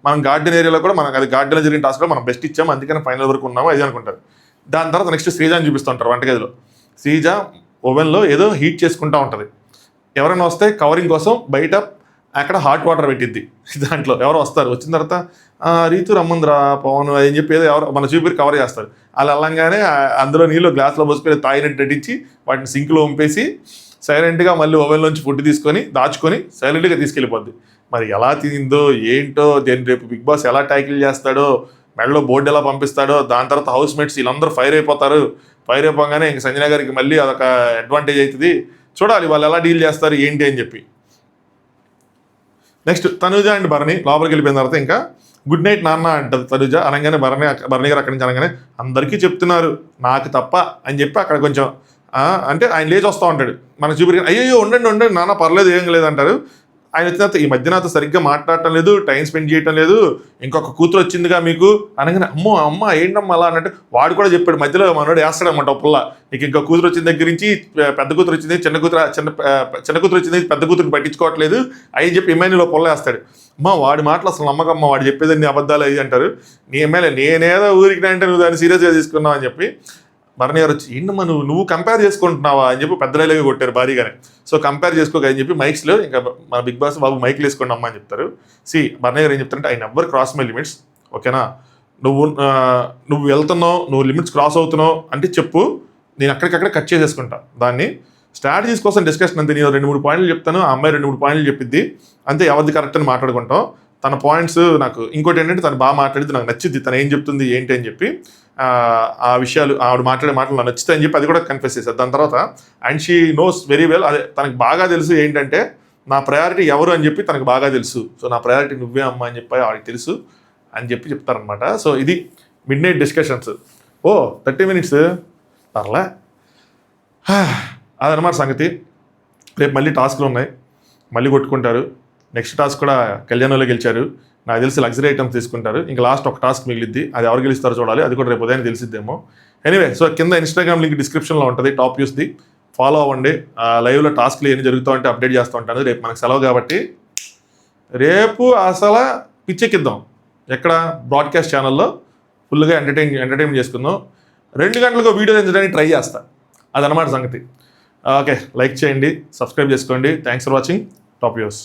మనం గార్డెన్ ఏరియాలో కూడా మనకు అది గార్డెన్లో జరిగిన టాస్క్లో మనం బెస్ట్ ఇచ్చాము, అందుకని ఫైనల్ వరకు ఉన్నాము అది అనుకుంటారు. దాని తర్వాత నెక్స్ట్ శ్రీజాని చూపిస్తుంటారు వంటగదిలో. శ్రీజ ఓవెన్లో ఏదో హీట్ చేసుకుంటూ ఉంటుంది. ఎవరైనా వస్తే కవరింగ్ కోసం బయట అక్కడ హాట్ వాటర్ పెట్టిద్ది. దాంట్లో ఎవరో వస్తారు, వచ్చిన తర్వాత రీతు రమ్మందిరా పవన్ అని చెప్పి ఏదో ఎవరో మన చూపిరి కవర్ చేస్తారు. అలా వెళ్ళంగానే అందులో నీళ్ళు గ్లాస్లో పోసుకొని తాగినట్టు నటించి వాటిని సింక్లో వంపేసి సైలెంట్గా మళ్ళీ ఓవెన్లోంచి ఫుడ్ తీసుకొని దాచుకొని సైలెంట్గా తీసుకెళ్ళిపోద్ది. మరి ఎలా తిందో ఏంటో, దేని రేపు బిగ్ బాస్ ఎలా ట్యాకిల్ చేస్తాడో, మెడలో బోర్డు ఎలా పంపిస్తాడో, దాని తర్వాత హౌస్ మేట్స్ వీళ్ళందరూ ఫైర్ అయిపోతారు. ఫైర్ అయిపోగానే ఇంక సంజన గారికి మళ్ళీ అదొక అడ్వాంటేజ్ అవుతుంది. చూడాలి వాళ్ళు ఎలా డీల్ చేస్తారు ఏంటి అని చెప్పి. నెక్స్ట్ తనుజ అండ్ భరణి లోపలికి వెళ్ళిపోయిన తర్వాత ఇంకా గుడ్ నైట్ నాన్న అంటది తనుజ. అనగానే భరణి గారు అక్కడి నుంచి అనగానే అందరికీ చెప్తున్నారు నాకు తప్ప అని చెప్పి అక్కడ కొంచెం అంటే ఆయన లేచి వస్తూ ఉంటాడు. మన చూపిరి అయ్యో ఉండండి నాన్న పర్లేదు ఏం లేదు అంటారు. ఆయన వచ్చిన తర్వాత ఈ మధ్య నాతో సరిగ్గా మాట్లాడటం లేదు, టైం స్పెండ్ చేయటం లేదు, ఇంకొక కూతురు వచ్చిందిగా మీకు అనగానే అమ్మ ఏంటమ్మా అలా అన్నట్టు వాడు కూడా చెప్పాడు. మధ్యలో మనోడు వేస్తాడనమాట ఒప్పుల్లా, నీకు ఇంకా కూతురు వచ్చిన దగ్గర నుంచి పెద్ద కూతురు వచ్చింది, చిన్న కూతురు వచ్చింది, పెద్ద కూతురు పట్టించుకోవట్లేదు అని చెప్పి ఎమ్మెల్యేలో పొల్ల వేస్తాడు. వాడి మాటలు అసలు నమ్మకమ్మ, వాడు చెప్పేదాన్ని అబద్ధాలు అయ్యి అంటారు. నీ ఎమ్మెల్యే నేనేదో ఊరికి అంటే నువ్వు దాన్ని సీరియస్గా తీసుకున్నావు అని చెప్పి భరణి గారు వచ్చి ఏంటమ్మా నువ్వు కంపేర్ చేసుకుంటున్నావా అని చెప్పి పెద్ద రైలుగా కొట్టారు భారీగానే. సో కంపేర్ చేసుకోక అని చెప్పి మైక్స్లో ఇంకా మన బిగ్ బాస్ బాబు మైక్లు వేసుకోండి అమ్మా అని చెప్తారు. భరణి గారు ఏం చెప్తారంటే I never cross my limits, ఓకేనా, నువ్వు వెళ్తున్నావు, నువ్వు లిమిట్స్ క్రాస్ అవుతున్నావు అంటే చెప్పు, నేను అక్కడికక్కడ కట్ చేసేసుకుంటా దాన్ని. స్ట్రాటజీస్ కోసం డిస్కషన్ అంతే. నేను 2-3 పాయింట్లు చెప్తాను, ఆ అమ్మాయి 2-3 పాయింట్లు చెప్పిద్ది అంతే, ఎవరిది కరెక్ట్ అని మాట్లాడుకుంటాం. తన పాయింట్స్ నాకు ఇంకోటి ఏంటంటే తను బాగా మాట్లాడితే నాకు నచ్చింది, తను ఏం చెప్తుంది ఏంటి అని చెప్పి ఆ విషయాలు ఆవిడ మాట్లాడే మాటలు నాకు నచ్చుతాయి అని చెప్పి అది కూడా కన్ఫెస్ చేశారు. దాని తర్వాత and she knows very well, అదే తనకు బాగా తెలుసు ఏంటంటే నా ప్రయారిటీ ఎవరు అని చెప్పి తనకు బాగా తెలుసు. సో నా ప్రయారిటీ నువ్వే అమ్మా అని చెప్పి ఆవిడకి తెలుసు అని చెప్పి చెప్తారనమాట. సో ఇది మిడ్ నైట్ డిస్కషన్స్. 30 minutes పర్లే, అదనమాట సంగతి. రేపు మళ్ళీ టాస్క్లు ఉన్నాయి, మళ్ళీ కొట్టుకుంటారు. నెక్స్ట్ టాస్క్ కూడా కళ్యాణంలో గెలిచారు, నాకు తెలిసి లగ్జరీ ఐటమ్స్ తీసుకుంటారు. ఇంకా లాస్ట్ ఒక టాస్క్ మిగిలిద్ది, అది ఎవరు గెలుస్తారో చూడాలి, అది కూడా రేపు ఉదయం తెలిసిద్దేమో. ఎనీవే, సో కింద ఇన్స్టాగ్రామ్ లింక్ డిస్క్రిప్షన్లో ఉంటుంది, టాప్ న్యూస్ది ఫాలో అవ్వండి. లైవ్లో టాస్క్లు ఏమి జరుగుతూ ఉంటే అప్డేట్ చేస్తూ ఉంటాను. రేపు మనకు సెలవు కాబట్టి రేపు అసలు పిచ్చెక్కిద్దాం, ఎక్కడ బ్రాడ్కాస్ట్ ఛానల్లో ఫుల్గా ఎంటర్టైన్ చేసుకుందాం. 2 గంటలకు వీడియో తెచ్చడానికి ట్రై చేస్తా, అదనమాట సంగతి. ఓకే, లైక్ చేయండి, సబ్స్క్రైబ్ చేసుకోండి. Thanks for watching top news.